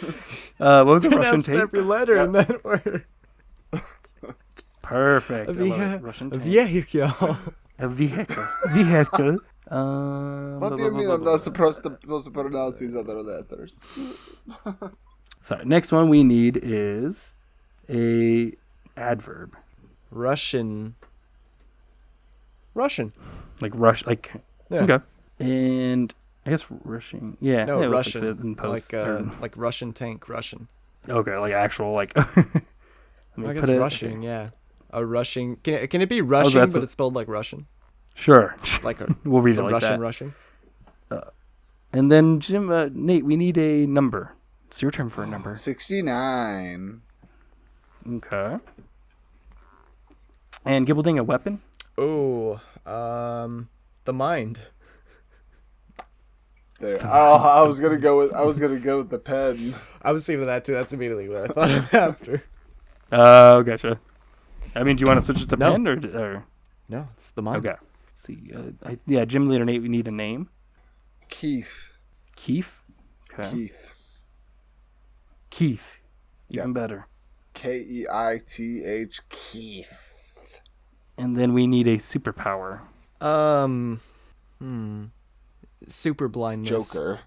What was the Russian Pronounce tank? every letter in that word. Perfect. I love it. Russian A tank. vehicle. A vehicle. Vehicle. What do you mean I'm not supposed to pronounce these other letters? Sorry. Next one we need is a adverb. Russian. Like rush. Like Yeah. okay. And I guess rushing. Yeah. No, yeah, it looks Russian. Like, that in post, Like Russian tank, Russian. okay, like actual like. I guess rushing, yeah. A rushing. Can it be rushing, that's but what- it's spelled like Russian? Sure. Like a, We'll read it's it a like Russian that. rushing? And then Nate, we need a number. It's your turn for a number. 69. Okay. And Gibbledang, a weapon? Oh, the mind. There. Oh, I was gonna go with the pen. I was thinking of that too. That's immediately what I thought of after. Oh, gotcha. I mean, do you want to switch it to No. pen or? No, it's the mind. Okay. Let's see. Gym Leader Nate, we need a name. Keith. Keith? Okay. Keith. Keith. Even better. Keith. Keith. And then we need a superpower. Super blindness. Joker.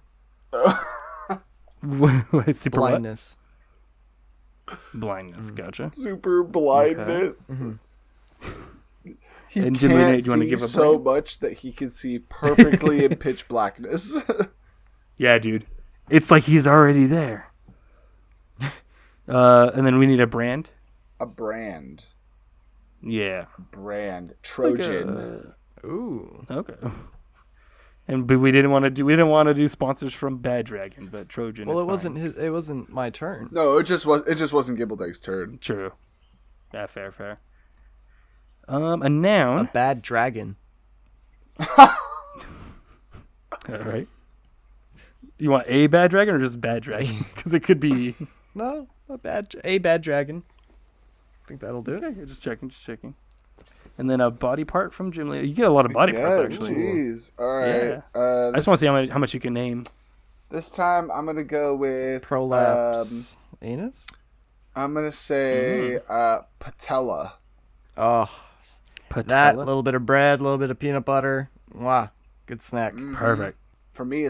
Wait, super what? Blindness. Blindness. Gotcha. Super blindness. He And can't Jim Leader, do you wanna see give a so brand? much that he can see perfectly in pitch blackness. Yeah, dude. It's like he's already there. And then we need a brand. A brand. Yeah. Brand. Trojan. Ooh. Okay. But we didn't want to do sponsors from Bad Dragon, but Trojan. Well, is it fine. wasn't. It wasn't my turn. No, it just wasn't Gibbledang's turn. True. Yeah, fair. A noun. A bad dragon. All right. You want a bad dragon or just bad dragon? Because it could be. No, a bad dragon. I think that'll do it. Okay, just checking. And then a body part from Gym Leader. You get a lot of body parts actually. Jeez. All right. Yeah. I just want to see how much you can name. This time I'm gonna go with Prolapse. Anus. I'm gonna say patella. Oh, that Patella. little bit of bread, a little bit of peanut butter. Wow, good snack. Perfect. For me,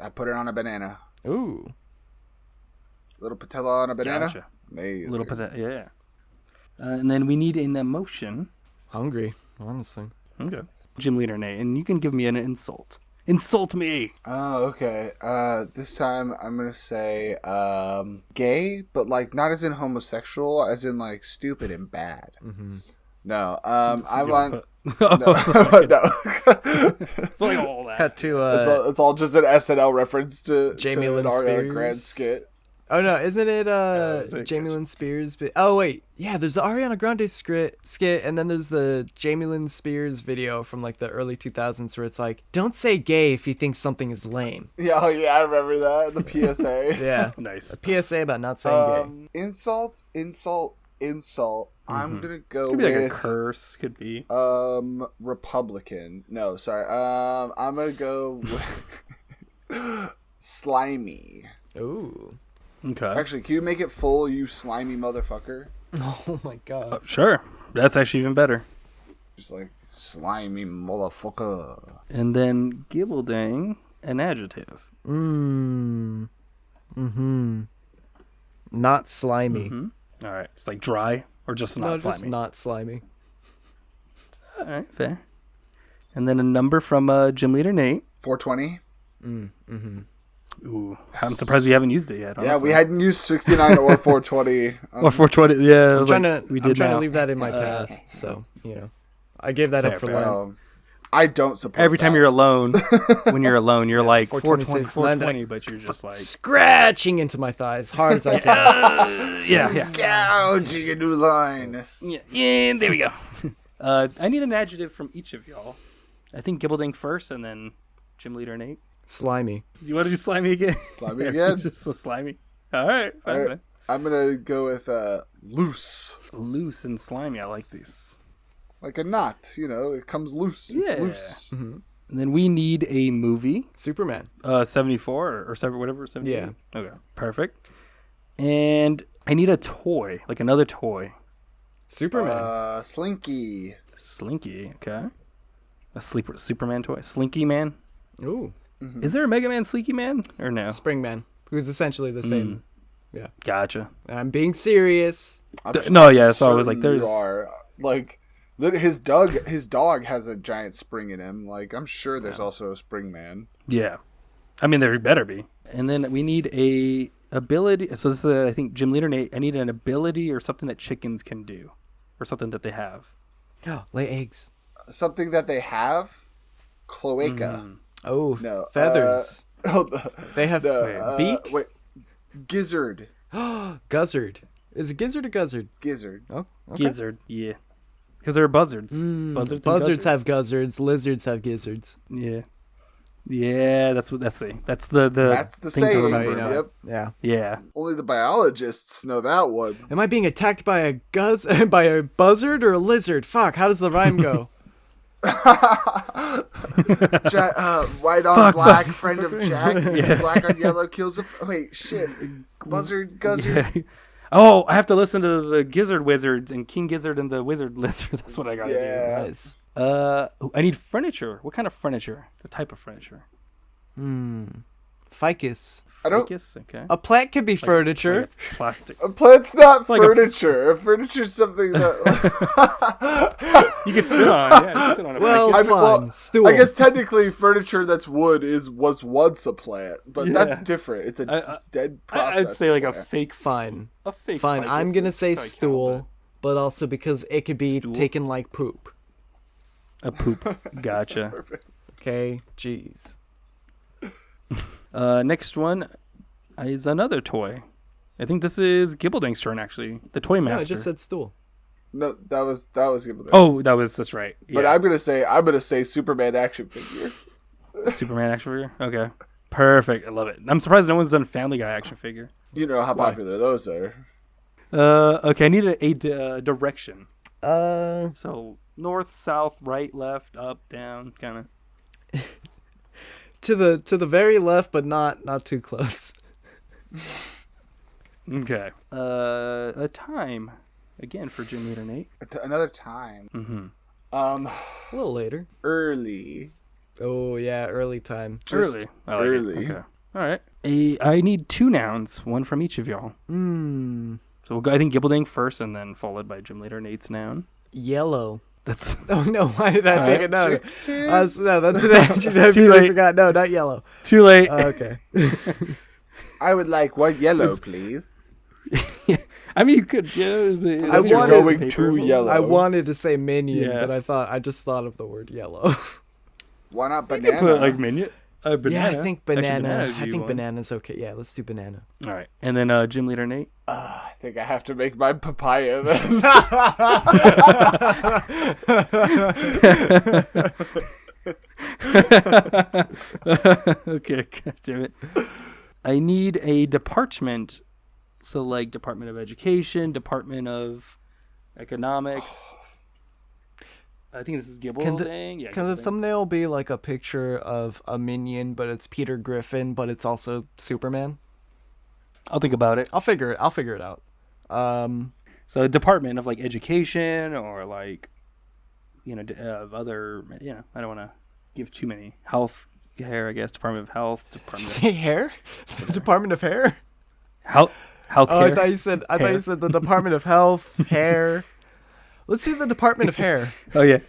I put it on a banana. Ooh. Little patella on a banana. Gotcha. Amazing. Little patella. Yeah. And then we need an emotion. Hungry, honestly. Okay. Gym Leader Nate, and you can give me an insult. Insult me. Oh, okay. This time I'm gonna say gay, but like not as in homosexual, as in like stupid and bad. Mm-hmm. No. I want no. Like all that. Cut to It's all just an SNL reference to Jamie to Lynn an Ariana Spears. Grande skit. Oh no, isn't it it Jamie Lynn Spears? Oh wait, yeah. There's the Ariana Grande skit, and then there's the Jamie Lynn Spears video from like the early 2000s where it's like, "Don't say gay if you think something is lame." Yeah, oh yeah, I remember that. The PSA. Yeah, Nice. a PSA about not saying gay. Insult. I'm gonna go Could be with like a curse. Could be. Republican. No, sorry. I'm gonna go with slimy. Ooh. Okay. Actually, can you make it full, you slimy motherfucker? Oh my god. Sure. That's actually even better. Just like slimy motherfucker. And then Gibbledang, an adjective. Not slimy. All right. It's like dry or just not No, slimy. just not slimy. All right. Fair. And then a number from Gym Leader Nate. 420. Ooh. I'm surprised we haven't used it yet. Yeah, honestly. we hadn't used 69 or 420. Or 420. Yeah. I'm trying we to did leave now. that in my past, so you know, I gave that up Fair, for fair. Lent. I don't support Every time that. you're alone, when you're alone, you're like 420, 426, and then 420, but you're just like Scratching into my thighs hard as I can. yeah. gouging a new line. Yeah, there we go. I need an adjective from each of y'all. I think Gibbledang first, and then Gym Leader Nate. Slimy. Do you want to do slimy again? Slimy again? Just so slimy. All right, fine, All right. fine. I'm gonna go with loose, Loose and slimy. I like these. like a knot. You know, it comes loose. Yeah. It's loose. And then we need a movie. Superman. 74 or 7, whatever. 78. Yeah. Okay. Perfect. And I need a toy, like another toy. Superman. Slinky. Slinky. Okay. A Superman toy. Slinky Man. Ooh. Is there a Mega Man Slinky Man or no? Springman, who's essentially the same. Yeah. Gotcha. I'm being serious. No, yeah. So I was like, certain there's. you are. Like his dog has a giant spring in him. Like I'm sure there's also a spring man. Yeah. I mean, there better be. And then we need a ability. So this is, I think, Gym Leader Nate. I need an ability or something that chickens can do, or something that they have. Oh, lay eggs. Something that they have. Cloaca. Oh, No, feathers. They have beak. Wait, gizzard. Guzzard. Is it gizzard or guzzard? Gizzard. Oh, okay. Gizzard, yeah. Because they're buzzards. Buzzards and Buzzards guzzards. have guzzards. Lizards have gizzards. Yeah. Yeah, that's the That's the thing to saying. remember. You know. Yep. Yeah. Yeah. Only the biologists know that one. Am I being attacked by a by a buzzard or a lizard? Fuck. How does the rhyme go? White on black, friend of Jack. Black on yellow kills a. Wait, shit. Buzzard, guzzard. Yeah. Oh, I have to listen to the Gizzard Wizard and King Gizzard and the Wizard Lizard. That's what I gotta Yeah. Nice. do. I need furniture. What kind of furniture? What type of furniture? Ficus. I don't. Ficus? Okay. A plant could be furniture. Like plastic. A plant's not Like a- furniture. Furniture's something that. You could sit on. Yeah, you could sit on a Well, ficus. fine. Stool. I guess technically furniture that's wood was once a plant, but that's different. It's it's dead process. I'd say like a plant. fake. Fine. A fake. Fine. ficus I'm gonna is say probably stool, count, but also because it could be Stool? taken like poop. but a poop. Gotcha. Okay. Jeez. Next one is another toy. I think this is Gibbledang's turn, actually. The toy master. No, I just said stool. No, that was Gibbledang. Oh, that's right. But Yeah. I'm gonna say Superman action figure. Superman action figure. Okay, perfect. I love it. I'm surprised no one's done Family Guy action figure. You know how popular those are. Okay, I need a direction. Uh, So north, south, right, left, up, down, kind of. to the very left, but not too close. Okay. A time again for Gym Leader Nate. Another time. Mm-hmm. A little later. Early. Oh yeah, early time. Just Early. I like early. It. Okay. All right. I need 2 nouns, one from each of y'all. So we'll go, I think Gibbledang first, and then followed by Gym Leader Nate's noun. Yellow. That's Oh no! Why did I pick it? No, no, Chick-chick. no, that's an action. I Too immediately late. forgot. No, not yellow. too late. Okay. I would like one yellow, please. I mean, you could. Yeah, Unless you're going too yellow. I wanted to say minion, Yeah. but I just thought of the word yellow. Why not You could banana? put like minion. Banana. Yeah, I think Actually, banana. would I be think one. banana's okay. Yeah, let's do banana. All right, and then Gym Leader Nate. I think I have to make my papaya then. Okay, God damn it. I need a department. So like Department of Education, Department of Economics. I think this is Gibbledang. Yeah, Can the Gibbledang. thumbnail be like a picture of a minion, but it's Peter Griffin, but it's also Superman? I'll think about it. I'll figure it out. So a department of like education or like, of other, I don't want to give too many. Health care, I guess. Department of Health. Department Say hair? The Department of Hair? Health Oh, care. I thought you said the Department of Health, hair. Let's do the Department of Hair. Oh yeah.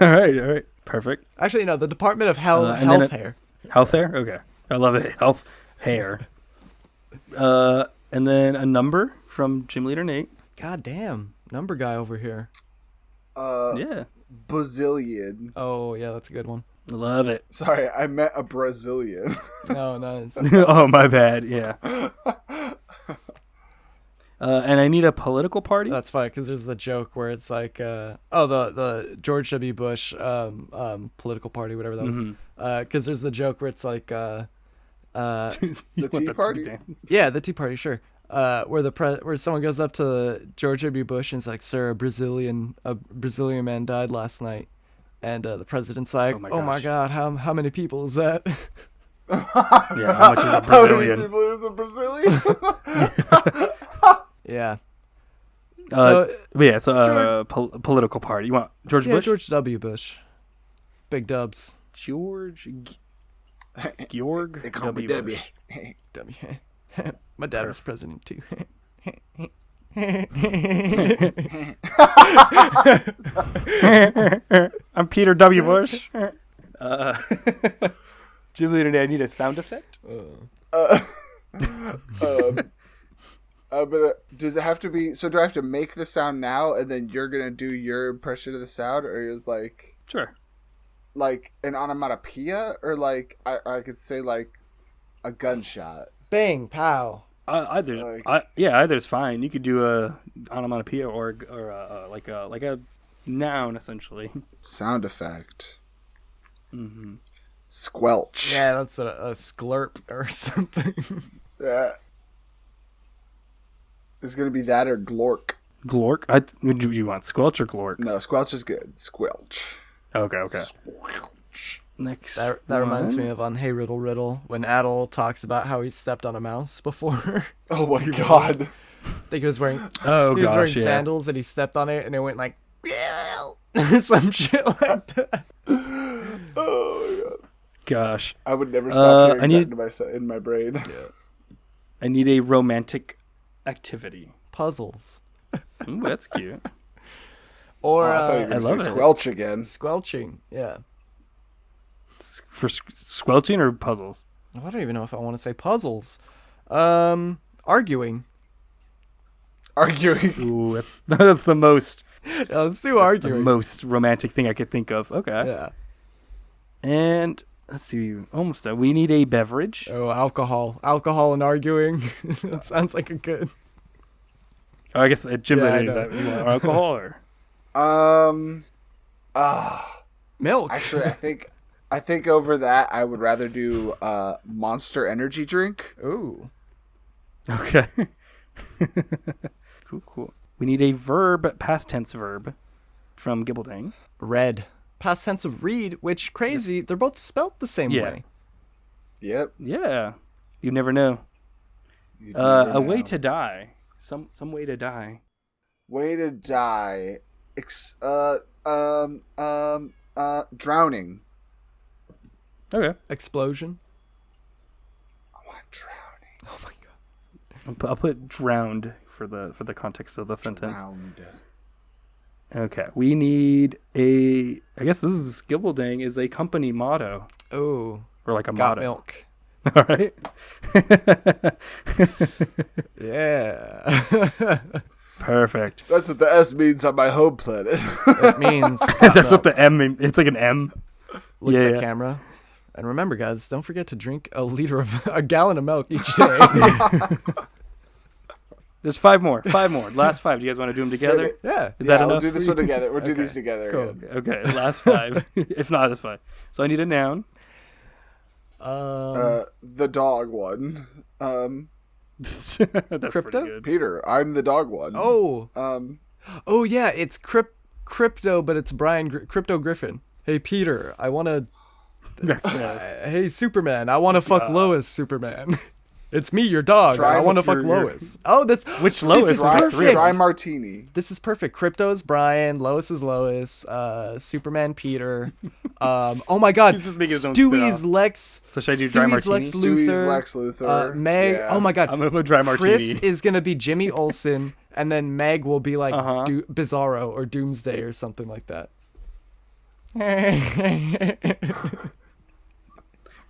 All right. Perfect. Actually, no, the Department of Health, and then hair. Health hair? Okay. I love it. Health hair. And then a number from Gym Leader Nate. God damn, number guy over here. Yeah. Bazillion. Oh, yeah, that's a good one. Love it. Sorry, I meant a Brazilian. Oh, nice. Oh, my bad. Yeah. And I need a political party. That's funny because there's the joke where it's like, the George W. Bush political party, whatever that was. Because there's the joke where it's like, The Tea Party? yeah, the Tea Party, sure. Where someone goes up to George W. Bush and is like, "Sir, a Brazilian man died last night," and the president's like, "Oh my God, how many people is that?" Yeah, how much is a How many Brazilian? people is a Brazilian? Yeah. Political party. You want George Yeah, Bush? George W. Bush. Big dubs. George Georg They call me W. W. W. My dad was president too. I'm Peter W. Bush. GymleaderNate, I need a sound effect. Does it have to be? So do I have to make the sound now, and then you're gonna do your impression of the sound, or is Sure. like an onomatopoeia, or like I could say like a gunshot? Bang, pow. Either's fine. You could do a onomatopoeia or like a noun essentially. Sound effect. Mm-hmm. Squelch. Yeah, that's a sklurp or something. Yeah. It's gonna be that or glork. Glork? Would you want squelch or glork? No, squelch is good. Squelch. Okay. Squelch. Next. That reminds me of on Hey Riddle Riddle when Adel talks about how he stepped on a mouse before. Oh my god. I think he was wearing wearing sandals and he stepped on it and it went like or some shit like that. Oh my god. Gosh. I would never stop hearing that in my brain. Yeah. I need a romantic activity. Puzzles. Ooh, that's cute. Or I thought you were going to love say it. squelch again. squelching. Yeah. For squelching or puzzles? I don't even know if I want to say puzzles. Arguing. Arguing. Ooh, that's the most Yeah, let's do the arguing. most romantic thing I could think of. Okay. Yeah. And let's see, almost done. We need a beverage. Oh, alcohol. Alcohol and arguing. That sounds like a good. Oh, I guess at Gym Yeah, I Leader, is know. that you want alcohol or? Milk. Actually, I think over that I would rather do Monster Energy drink. Ooh. Okay. Cool. We need a verb, past tense verb, from Gibbledang. Red. Past tense of read, which crazy. They're both spelt the same Yeah. way. Yep. Yeah. You never know. You'd never A way know. to die. Some way to die. Way to die. Drowning. Okay. Explosion. I want drowning. Oh my god. I'll put drowned for the context of the sentence. Drowned. Okay. We need a. I guess this is Gibbledang is a company motto Oh. or like a Got motto. milk. All right. Yeah. Perfect. That's what the S means on my home planet. It means That's what the M means. It's like an M. looks Yeah, at yeah. camera. And remember, guys, don't forget to drink a gallon of milk each day. There's five more. Last five. Do you guys want to do them together? Yeah. Is Yeah, that we'll enough? do this for one you? together. We'll do Okay. these together. Cool. Again. Okay, last five. If not, that's fine. So I need a noun. The dog one. That's Crypto? pretty good. Peter, I'm the dog one. Oh. Um, Oh, yeah. It's crypto, but it's Crypto Griffin. Hey, Peter, I want to. That's good. Hey, Superman, I want to fuck Lois, Superman. It's me, your dog. I Drive want to up fuck your- Lois. Oh, that's Which This Lois? is dry, perfect. dry martini. This is perfect. Crypto's Brian, Lois is Lois, Superman Peter. Oh my God, He's just making his own Stewie's spin-off. Lex. So should I do dry Stewie's martini? Lex Stewie's Luthor. Lex Luthor. Meg. Yeah. Oh my God. I'm gonna put dry martini. Chris is gonna be Jimmy Olsen, and then Meg will be like Uh-huh. Bizarro or Doomsday or something like that.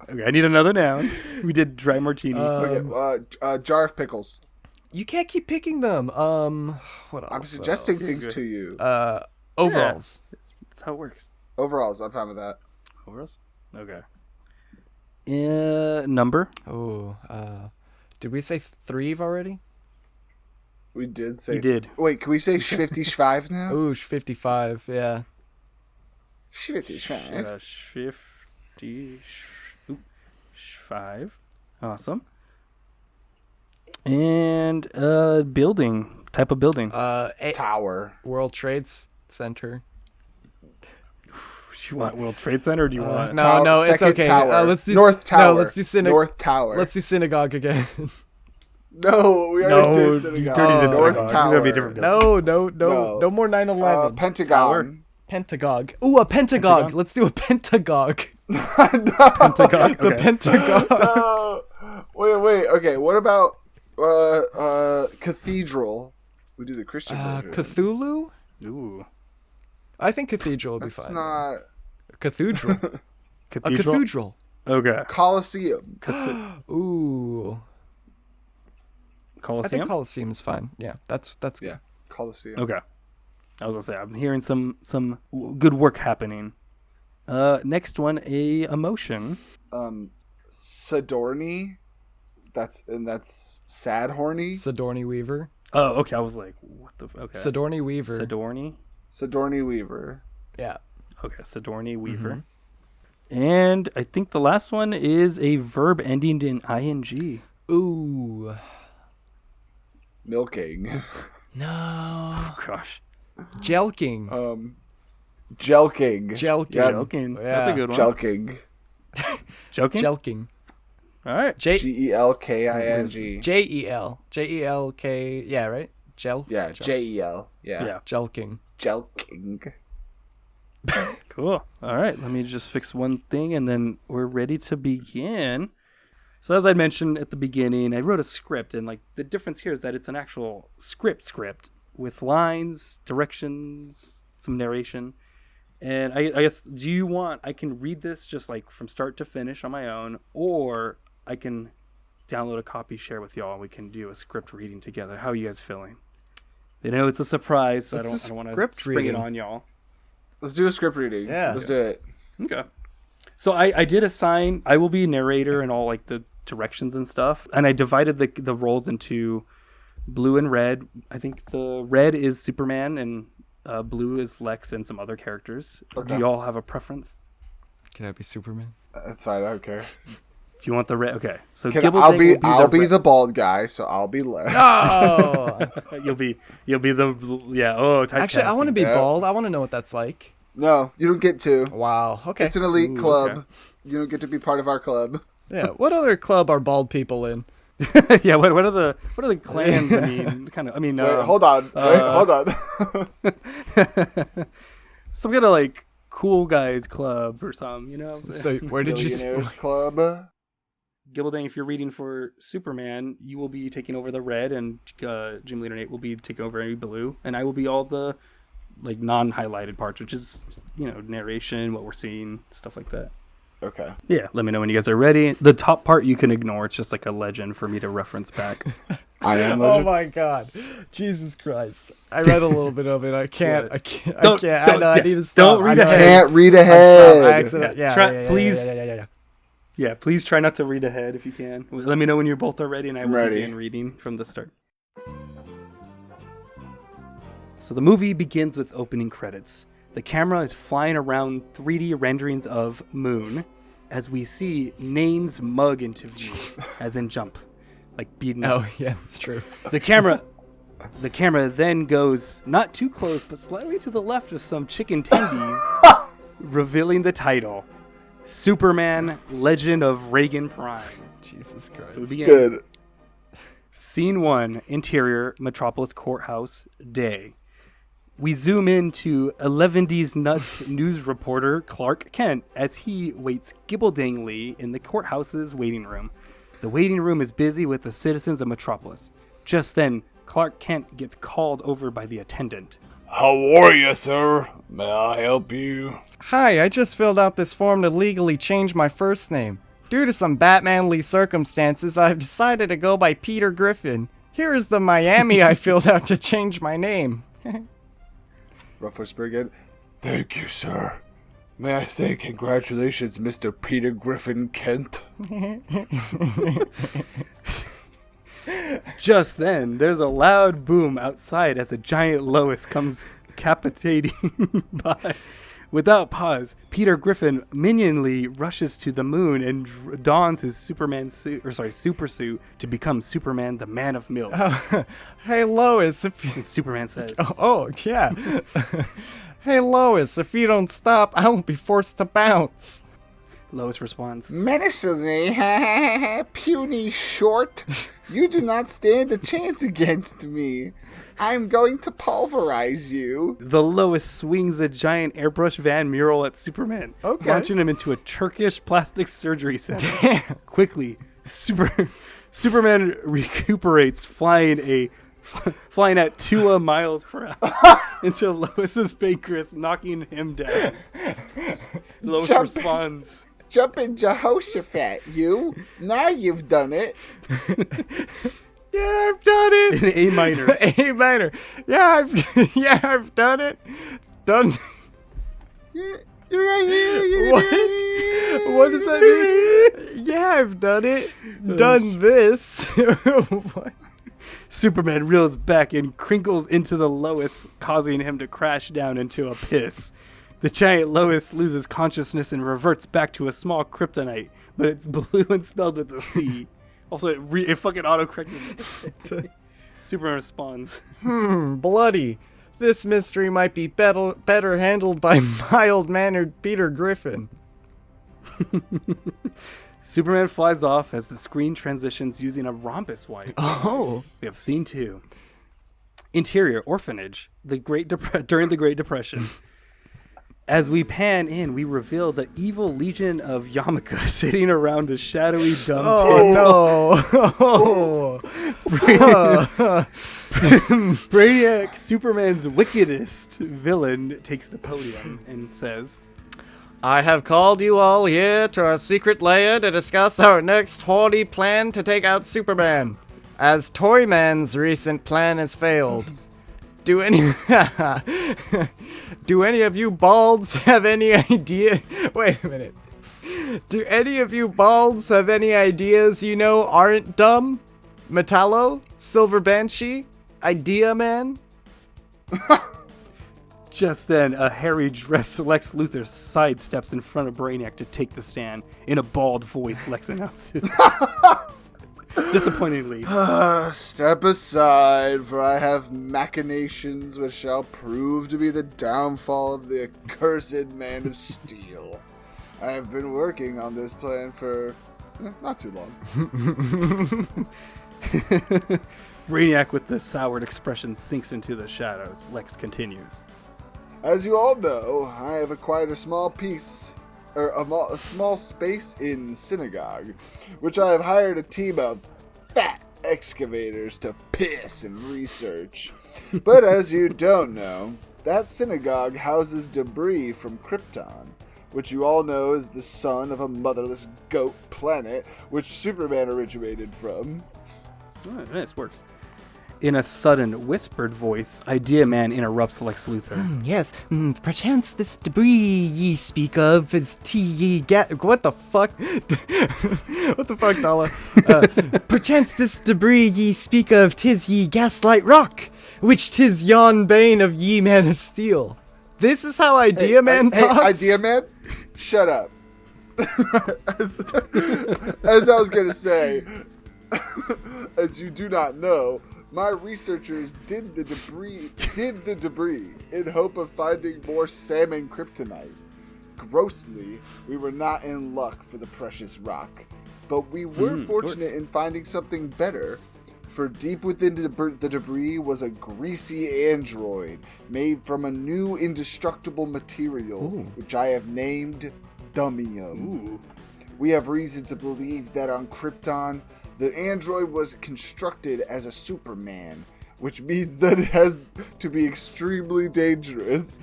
Okay, I need another noun. We did dry martini. Okay, jar of pickles. You can't keep picking them. What else? I'm suggesting What else? things to you. Overalls. That's how it works. Overalls, I'm fine with that. Overalls? Okay. Number? Oh, did we say 3 already? We did say. You did. Wait, can we say 55 now? Ooh, 55, yeah. 55. 55. Awesome. And building. Type of building. Tower. World Trade Center. Do you want World Trade Center or do you want... No, it's Second okay. Tower. Let's do North Tower. No, let's do North Tower. Let's do synagogue again. No, we already did you synagogue. already did North synagogue. Tower. It's gonna be a different building. No more 9/11. Pentagon. Pentagon. Ooh, a pentagon. Pentagon? Let's do a pentagon. Pentagon? The Okay. pentagon. No. Wait. Okay, what about cathedral? We do the Christian version. Cthulhu? Ooh. I think cathedral would be That's fine. not Cathedral. A cathedral. Okay. Colosseum. Ooh. I Coliseum? think Coliseum is fine. Yeah, that's good. Yeah, Colosseum. Okay. I was gonna say I'm hearing some good work happening. Next one, a emotion. Sidorny. That's sad horny. Sigourney Weaver. Oh, okay. I was like, what the? Okay. Sigourney Weaver. Sigourney Weaver. Yeah. Okay, Sigourney Weaver. And I think the last one is a verb ending in ing. Ooh. Milking. No. Oh gosh. Jelking. Jelking. Jelking. Yeah, Joking. Yeah. That's a good one. Jelking. Joking. Jelking. All right. Gelking. Jelk. Yeah, right? Jel. Yeah, Jel. Yeah. Jelking. Jelking. Cool. All right. Let me just fix one thing, and then we're ready to begin. So as I mentioned at the beginning, I wrote a script, and like the difference here is that it's an actual script with lines, directions, some narration. And I guess, do you want, I can read this just like from start to finish on my own, or I can download a copy, share with y'all, and we can do a script reading together. How are you guys feeling? You know, it's a surprise, so I don't want to spring it on y'all. Let's do a script reading. Yeah. Let's do it. Okay. So I did assign, I will be narrator and all like the directions and stuff, and I divided the roles into blue and red. I think the red is Superman and blue is Lex and some other characters. Okay. Do y'all have a preference? Can I be Superman? That's fine. I don't care. Do you want the red? Okay. So I'll be the bald guy, so I'll be Lex. Oh. you'll be the yeah. Oh, Actually, I want to be Yeah. bald. I want to know what that's like. No, you don't get to. Wow. Okay. It's an elite Ooh, club. okay. You don't get to be part of our club. Yeah. What other club are bald people in? Yeah. What are the clans? I mean, Wait, hold on. Hold on. some kind of like cool guys club or something. You know. So where did you? Millionaires Club. Gibbledang, if you're reading for Superman, you will be taking over the red, and GymleaderNate will be taking over any blue, and I will be all the like non-highlighted parts, which is narration, what we're seeing, stuff like that. Okay. Yeah, let me know when you guys are ready. The top part you can ignore; it's just like a legend for me to reference back. I am Oh legend. my God, Jesus Christ! I read a little bit of it. I can't. I can't. Don't- I know. I yeah, need to stop. don't read I know, ahead. Can't read I ahead. accidentally. Yeah. Try- yeah, please. Yeah. Yeah, please try not to read ahead if you can. Let me know when you both are ready, and I will Ready. begin reading from the start. So the movie begins with opening credits. The camera is flying around 3D renderings of Moon as we see names mug into view, as in jump, like beating up. Oh yeah, that's true. The camera then goes not too close, but slightly to the left of some chicken tendies, revealing the title, Superman: Legend of Reagan Prime. Jesus Christ. So we begin. Good. Scene 1, interior, Metropolis Courthouse, day. We zoom into 11D's Nuts news reporter Clark Kent as he waits Gibbledangly in the courthouse's waiting room. The waiting room is busy with the citizens of Metropolis. Just then, Clark Kent gets called over by the attendant. How are you, sir? May I help you? Hi, I just filled out this form to legally change my first name. Due to some Batmanly circumstances, I've decided to go by Peter Griffin. Here is the Miami I filled out to change my name. Rough whisper again. Thank you, sir. May I say congratulations, Mr. Peter Griffin Kent? Just then, there's a loud boom outside as a giant Lois comes capitating by. Without pause, Peter Griffin minionly rushes to the moon and dons his super suit to become Superman, the Man of Milk. Hey, Lois, And Superman says, Oh, yeah. Hey, Lois, if you don't stop, I will be forced to bounce. Lois responds, Menacingly, puny short. You do not stand a chance against me. I'm going to pulverize you. The Lois swings a giant airbrush van mural at Superman, launching him into a Turkish plastic surgery center. Quickly, Superman recuperates, flying at 2 miles per hour into Lois's pancreas, knocking him down. Lois responds, Jumpin' Jehoshaphat, you. Now you've done it. Yeah, I've done it. in A minor. A minor. Yeah, I've done it. Done. You're right here. What does that mean? Yeah, I've done it. Done this. What? Superman reels back and crinkles into the Lois, causing him to crash down into a piss. The giant Lois loses consciousness and reverts back to a small kryptonite, but it's blue and spelled with a C. Also, it fucking autocorrected. Superman responds, Bloody. This mystery might be better handled by mild-mannered Peter Griffin. Superman flies off as the screen transitions using a rhombus wipe. Oh. We have scene 2. Interior, orphanage, during the Great Depression. As we pan in, we reveal the evil legion of Yamaka sitting around a shadowy dumb Oh, no. Brainiac, Superman's wickedest villain, takes the podium and says, I have called you all here to our secret lair to discuss our next haughty plan to take out Superman, as Toyman's recent plan has failed. Do any of you balds have any idea? Wait a minute. Do any of you balds have any ideas you know aren't dumb? Metallo? Silver Banshee? Idea Man? Just then, a hairy-dressed Lex Luthor sidesteps in front of Brainiac to take the stand. In a bald voice, Lex announces. Disappointingly. Step aside, for I have machinations which shall prove to be the downfall of the accursed Man of Steel. I have been working on this plan for not too long. Brainiac, with the soured expression, sinks into the shadows. Lex continues. As you all know, I have acquired a small space in synagogue, which I have hired a team of fat excavators to piss and research. But as you don't know, that synagogue houses debris from Krypton, which you all know is the son of a motherless goat planet, which Superman originated from. Oh, this works. In a sudden, whispered voice, Idea Man interrupts Lex Luthor. Yes, perchance this debris ye speak of is what the fuck? What the fuck, Dala? Perchance this debris ye speak of, 'tis ye gaslight rock, which 'tis yon bane of ye Man of Steel. This is how Idea Man talks? Hey, Idea Man, shut up. as I was gonna say, as you do not know, my researchers did the debris in hope of finding more salmon kryptonite. Grossly, we were not in luck for the precious rock, but we were fortunate in finding something better. For deep within the debris was a greasy android made from a new indestructible material, which I have named Dummium. We have reason to believe that on Krypton, the android was constructed as a Superman, which means that it has to be extremely dangerous.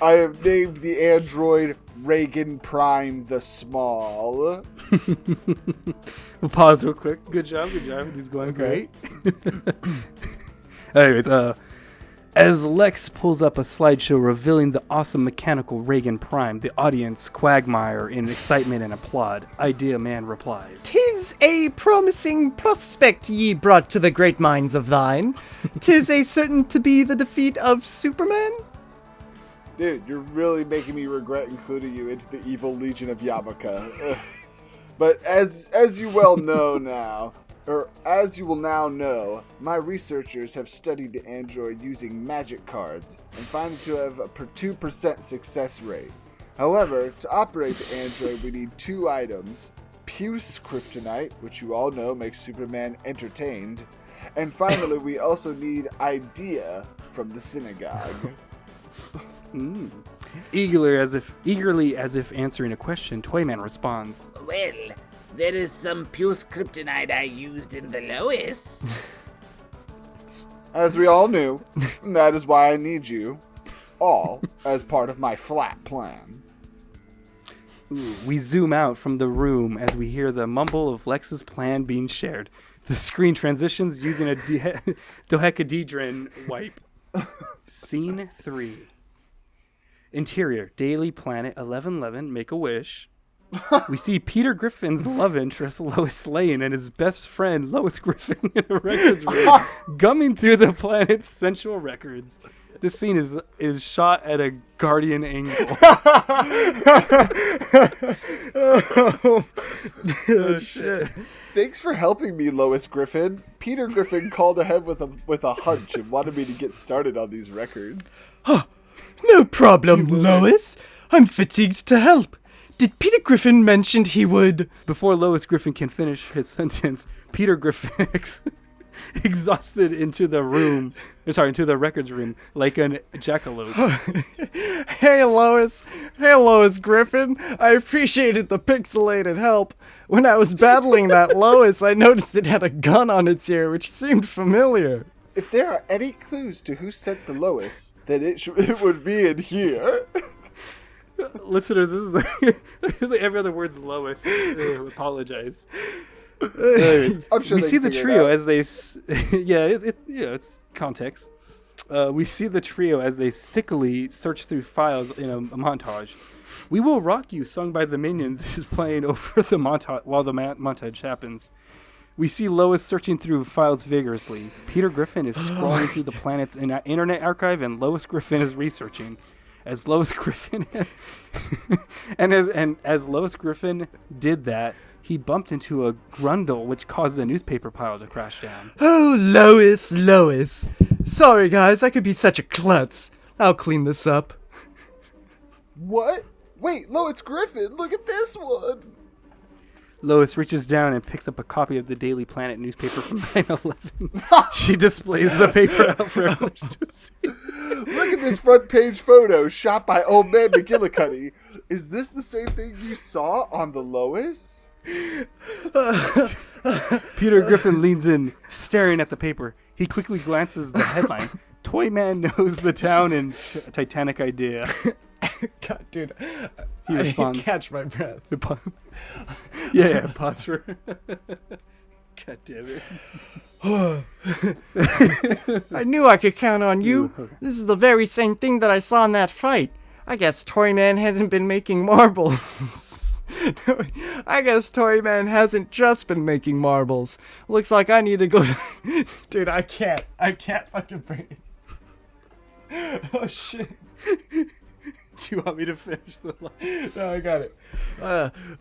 I have named the android Reagan Prime the Small. We'll pause real quick. Good job. He's going great. Anyways, As Lex pulls up a slideshow revealing the awesome mechanical Reagan Prime, the audience quagmire in excitement and applaud. Idea Man replies, "'Tis a promising prospect ye brought to the great minds of thine. 'Tis a certain to be the defeat of Superman." Dude, you're really making me regret including you into the evil Legion of Yamaka. Ugh. But as you well know now, or as you will now know, my researchers have studied the android using magic cards and find it to have a 2% success rate. However, to operate the android, we need 2 items: puce kryptonite, which you all know makes Superman entertained, and finally, we also need idea from the synagogue. Eagerly as if answering a question, Toyman responds, Well, there is some puce kryptonite I used in the Lois. As we all knew, and that is why I need you, all, as part of my flat plan. We zoom out from the room as we hear the mumble of Lex's plan being shared. The screen transitions using a dodecahedron wipe. Scene 3. Interior, Daily Planet 1111, Make-A-Wish. We see Peter Griffin's love interest, Lois Lane, and his best friend, Lois Griffin, in a records room, gumming through the planet's sensual records. This scene is shot at a Guardian angle. Oh, shit. Thanks for helping me, Lois Griffin. Peter Griffin called ahead with a hunch and wanted me to get started on these records. No problem, Lois. I'm fatigued to help. Did Peter Griffin mention he would... Before Lois Griffin can finish his sentence, Peter Griffin exhausted into the records room like an jackalope. Hey, Lois. Hey, Lois Griffin. I appreciated the pixelated help. When I was battling that Lois, I noticed it had a gun on its ear, which seemed familiar. If there are any clues to who sent the Lois, then it would be in here. Listeners, this is like every other word's Lois. Apologize. Anyways, I'm sure we see the trio out. as they, it's context. We see the trio as they stickily search through files in a montage. "We Will Rock You," sung by the Minions, is playing over the montage while the montage happens. We see Lois searching through files vigorously. Peter Griffin is scrolling through the planet's internet archive, and Lois Griffin is researching. As Lois Griffin as Lois Griffin did that, he bumped into a grundle, which caused a newspaper pile to crash down. Oh, Lois, Lois. Sorry, guys, I could be such a klutz. I'll clean this up. What? Wait, Lois Griffin, look at this one. Lois reaches down and picks up a copy of the Daily Planet newspaper from 9/11. She displays the paper out for others to see. Look at this front page photo shot by old man McGillicuddy. Is this the same thing you saw on the Lois? Peter Griffin leans in, staring at the paper. He quickly glances the headline. Toyman knows the town in Titanic idea. God, dude. He responds, I catch my breath. Yeah, pause for... God damn it. I knew I could count on you. Okay. This is the very same thing that I saw in that fight. I guess Toyman hasn't been making marbles. I guess Toyman hasn't just been making marbles. Looks like I need to go to... Dude, I can't fucking breathe. Oh, shit. Do you want me to finish the line? No, I got it.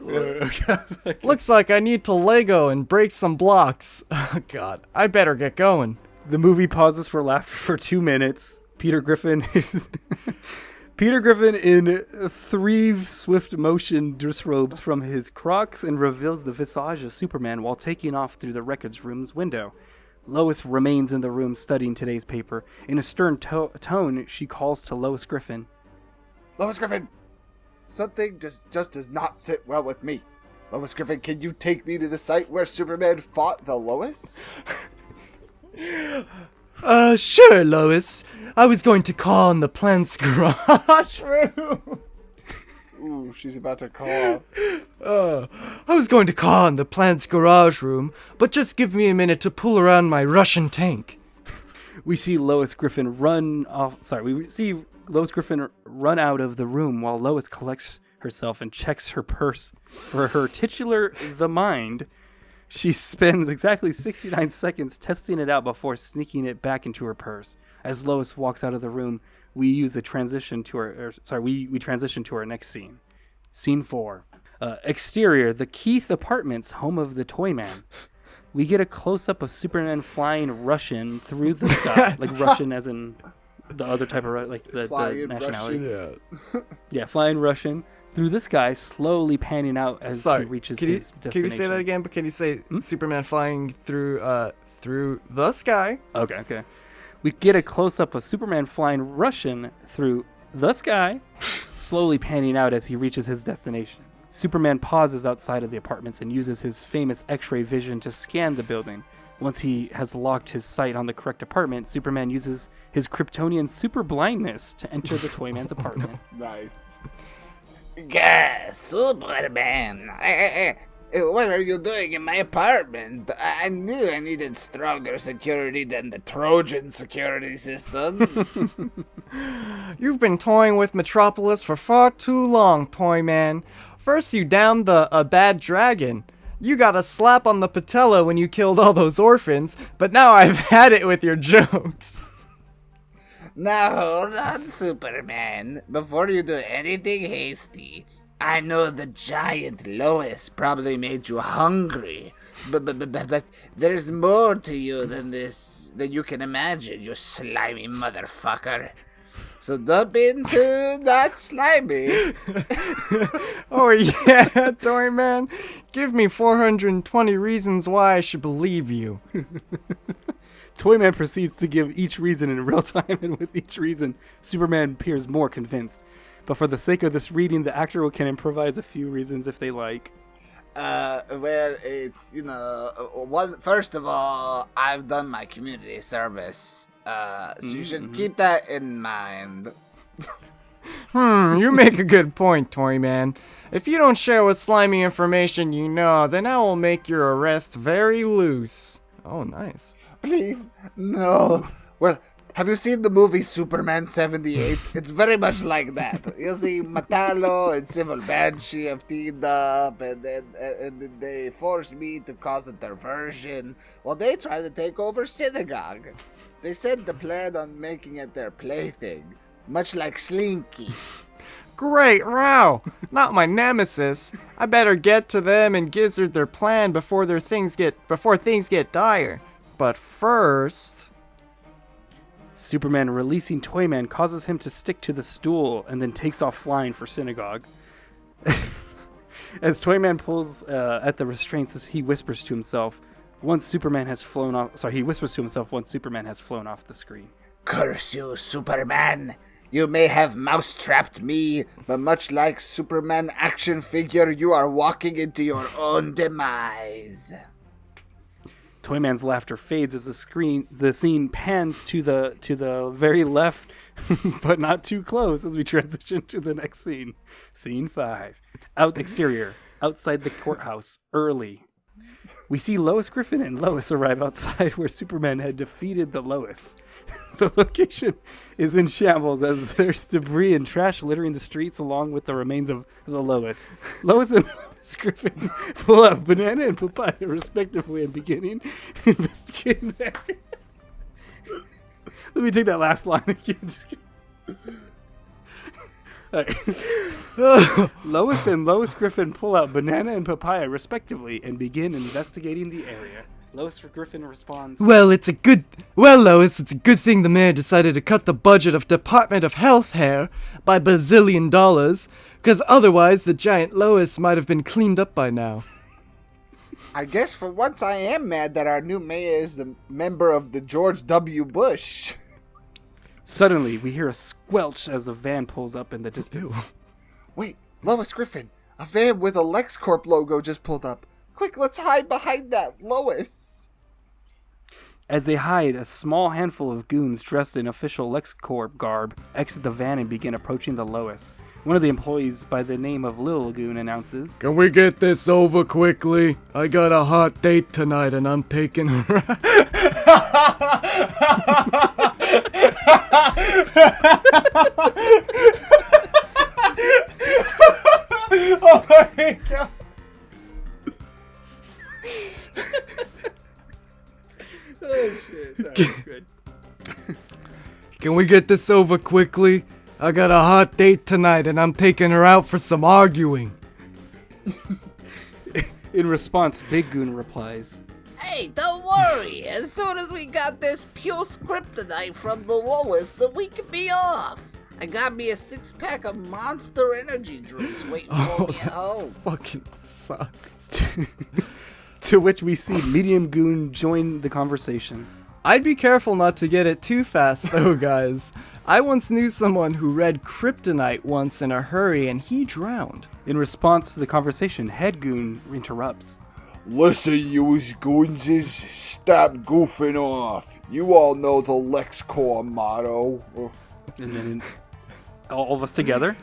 Okay. Looks like I need to Lego and break some blocks. Oh, God. I better get going. The movie pauses for laughter for 2 minutes. Peter Griffin in 3 swift motion disrobes from his Crocs and reveals the visage of Superman while taking off through the records room's window. Lois remains in the room studying today's paper. In a stern tone, she calls to Lois Griffin. Lois Griffin, something just does not sit well with me. Lois Griffin, can you take me to the site where Superman fought the Lois? Sure, Lois. I was going to call in the plant's garage room. Ooh, she's about to call. I was going to call in the plant's garage room, but just give me a minute to pull around my Russian tank. We see Lois Griffin run off. Sorry, we see Lois Griffin run out of the room while Lois collects herself and checks her purse for her titular The Mind. She spends exactly 69 seconds testing it out before sneaking it back into her purse. As Lois walks out of the room, we transition to our next scene. Scene 4. Exterior, the Keith Apartments, home of the Toy Man. We get a close-up of Superman flying Russian through the sky. Like Russian as in the other type of, like the nationality. Russian. Yeah, flying Russian through the sky, slowly panning out as he reaches his destination. Can you say that again? But can you say Superman flying through the sky? Okay. We get a close-up of Superman flying Russian through the sky, slowly panning out as he reaches his destination. Superman pauses outside of the apartments and uses his famous X-ray vision to scan the building. Once he has locked his sight on the correct apartment, Superman uses his Kryptonian super blindness to enter the Toyman's apartment. Nice. Superman. What are you doing in my apartment? I knew I needed stronger security than the Trojan security system. You've been toying with Metropolis for far too long, Toyman. First you downed a bad dragon. You got a slap on the patella when you killed all those orphans, but now I've had it with your jokes. Now hold on, Superman. Before you do anything hasty, I know the giant Lois probably made you hungry, but there's more to you than this, than you can imagine, you slimy motherfucker. So don't be too not slimy. Oh yeah, Toyman. Give me 420 reasons why I should believe you. Toyman proceeds to give each reason in real time, and with each reason, Superman appears more convinced. But for the sake of this reading, the actor can improvise a few reasons if they like. Well, it's, first of all, I've done my community service. So you should keep that in mind. You make a good point, Toyman. If you don't share what slimy information you know, then I will make your arrest very loose. Oh, nice. Please, no. Well, have you seen the movie Superman 78? It's very much like that. You see, Matalo and Civil Banshee have teamed up, and then they forced me to cause a diversion. Well, they tried to take over Synagogue. They said to plan on making it their plaything, much like Slinky. Great row! Not my nemesis. I better get to them and gizzard their plan before things get dire. But first... Superman releasing Toyman causes him to stick to the stool and then takes off flying for Synagogue. As Toyman pulls at the restraints, he whispers to himself once Superman has flown off the screen. Curse you, Superman! You may have mousetrapped me, but much like Superman action figure, you are walking into your own demise. Toyman's laughter fades as the scene pans to the very left, but not too close as we transition to the next scene. Scene 5. Exterior, outside the courthouse, early. We see Lois Griffin and Lois arrive outside where Superman had defeated the Lois. The location is in shambles as there's debris and trash littering the streets along with the remains of the Lois. Lois and Lois Griffin pull out banana and papaya respectively and beginning investigating the area. Let me take that last line again. Right. Lois and Lois Griffin pull out banana and papaya respectively and begin investigating the area. Lois Griffin responds, Well, Lois, it's a good thing the mayor decided to cut the budget of Department of Health hair by bazillion dollars, because otherwise the giant Lois might have been cleaned up by now. I guess for once I am mad that our new mayor is the member of the George W. Bush. Suddenly, we hear a squelch as a van pulls up in the distance. Wait, Lois Griffin, a van with a LexCorp logo just pulled up. Quick, let's hide behind that, Lois. As they hide, a small handful of goons dressed in official LexCorp garb exit the van and begin approaching the Lois. One of the employees by the name of Lil Goon announces, Can we get this over quickly? I got a hot date tonight and I'm taking her. Oh my god. Oh shit! Sorry, good. Can we get this over quickly? I got a hot date tonight and I'm taking her out for some arguing. In response, Big Goon replies, Hey, don't worry. As soon as we got this pure kryptonite from the Lois, then we can be off. I got me a 6-pack of Monster Energy drinks waiting for me at home. Fucking sucks. to which we see Medium Goon join the conversation. I'd be careful not to get it too fast though, guys. I once knew someone who read kryptonite once in a hurry and he drowned. In response to the conversation, Head Goon interrupts. Listen, you goonses, stop goofing off. You all know the LexCorp motto. And then all of us together.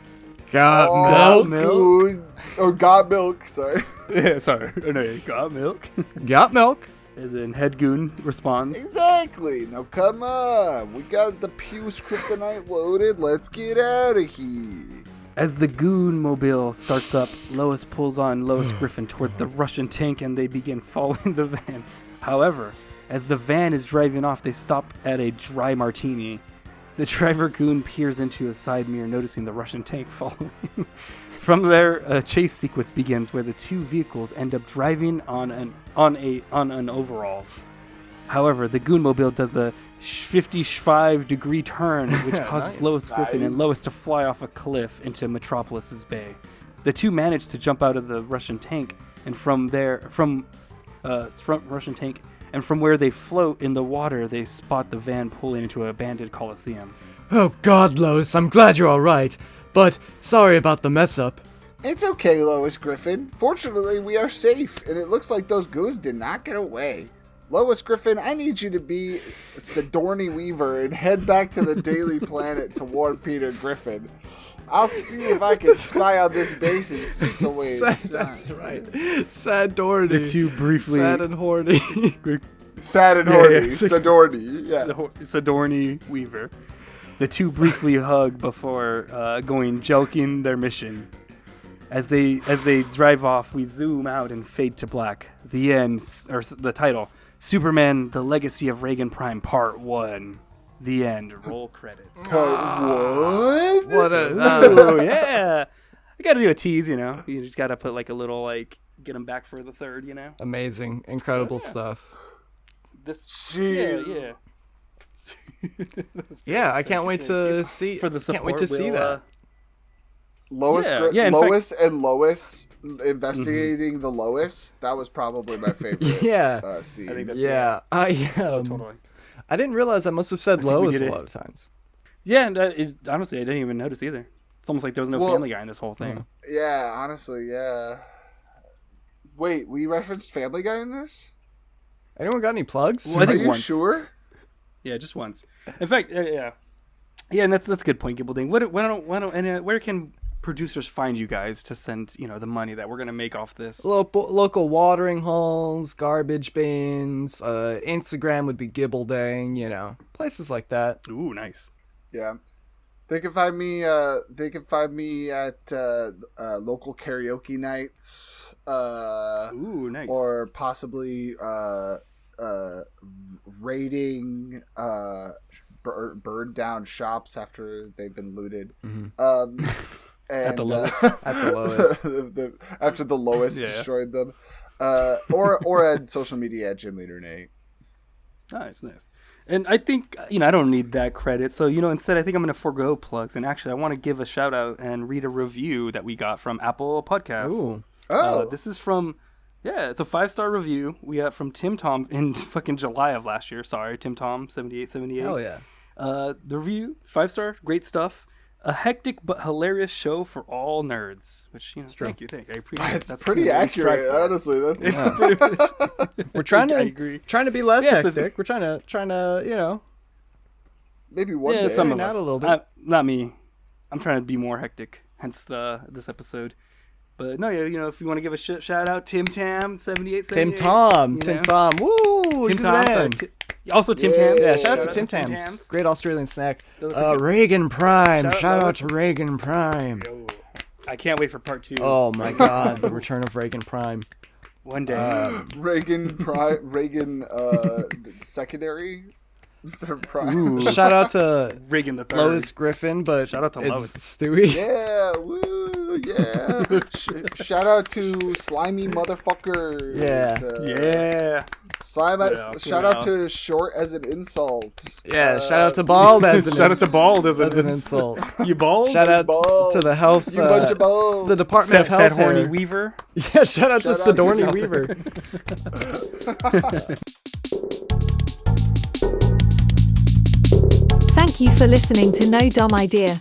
Got milk? Dude. Oh, got milk. Sorry. Yeah, sorry. Oh, no, you got milk. Got milk? And then Head Goon responds. Exactly. Now come on. We got the Puce kryptonite loaded. Let's get out of here. As the Goon mobile starts up, Lois pulls on Lois Griffin towards the Russian tank and they begin following the van. However, as the van is driving off, they stop at a dry martini. The driver Goon peers into a side mirror, noticing the Russian tank following. From there, a chase sequence begins where the two vehicles end up driving on an overalls. However, the Goon mobile does a 55-degree turn, which causes Lois Griffin and Lois to fly off a cliff into Metropolis's bay. The two manage to jump out of the Russian tank, and from Russian tank, and from where they float in the water, they spot the van pulling into an abandoned coliseum. Oh god, Lois, I'm glad you're alright, but sorry about the mess up. It's okay, Lois Griffin. Fortunately, we are safe, and it looks like those goons did not get away. Lois Griffin, I need you to be Sigourney Weaver and head back to the Daily Planet to warn Peter Griffin. I'll see if I can spy on this base and seek away its sun. That's right. Sad Doherty. The two briefly... Sad and horny. Sad and horny. Sigourney. Yeah. Sigourney Weaver. The two briefly hug before joking their mission. As they drive off, we zoom out and fade to black. The end, or the title, Superman: The Legacy of Reagan Prime Part 1. The end. Roll credits. What? What a... Oh, yeah. I gotta do a tease, you know. You just gotta put like a little, like, get them back for the third, you know. Amazing. Incredible stuff. This... Jeez. Yeah. Yeah, I can't wait to see... For the support, can't wait to see that. Lois, in Lois and Lois investigating the Lois. That was probably my favorite. Yeah. Scene. I think that's Totally. I didn't realize I must have said Lois a lot of times. Yeah, and honestly, I didn't even notice either. It's almost like there was no Family Guy in this whole thing. Yeah, honestly, yeah. Wait, we referenced Family Guy in this? Anyone got any plugs? Well, I think Are you once. sure? Yeah, just once. In fact, yeah, and that's a good point, Gibbledang. Where can producers find you guys to send the money that we're gonna make off this? Local watering holes, garbage bins, Instagram would be Gibbledang, places like that. Ooh, nice. Yeah. They can find me at local karaoke nights. Ooh, nice. Or possibly raiding burned down shops after they've been looted. Mm-hmm. And, at the Lois. At the Lois. after the Lois destroyed them. Or at social media at GymleaderNate. Nice. And I think, I don't need that credit. So, instead, I think I'm going to forego plugs. And actually, I want to give a shout out and read a review that we got from Apple Podcasts. Ooh. This is from, it's a 5-star review we got from Tim Tom in fucking July of last year. Sorry, Tim Tom, 7878. Hell yeah. The review, 5-star, great stuff. A hectic but hilarious show for all nerds. Which, thank you. I appreciate it. That's pretty accurate, honestly. We're trying I agree. to be less Yeah, hectic. We're trying to, maybe one day. Some of out us. a little bit. Not me. I'm trying to be more hectic. Hence this episode. But no, if you want to give a shout out, Tim Tam 7878. Tim Tom. Woo! Tim Tom. Also, Tim Tams. Yeah, shout out to Tim Tams. Great Australian snack. Reagan Prime. Shout out to Reagan Prime. Yo, I can't wait for part 2. Oh my God, the return of Reagan Prime. One day. Reagan secondary. Ooh, shout out to Reagan the Third. Lois Griffin, but Shout out to it's Lois. Stewie. Yeah, woo, yeah. Shout out to slimy motherfucker. Yeah. Shout out to short as an insult. Yeah, shout out to Bald as an Shout out to Bald as an insult. You bald? Shout out Bald. to the health, You bunch of balls. the Department of Health. Sad Horny here. Weaver. Yeah, shout out to Shout out to Sidourney South- Weaver. Thank you for listening to No Dumb Idea.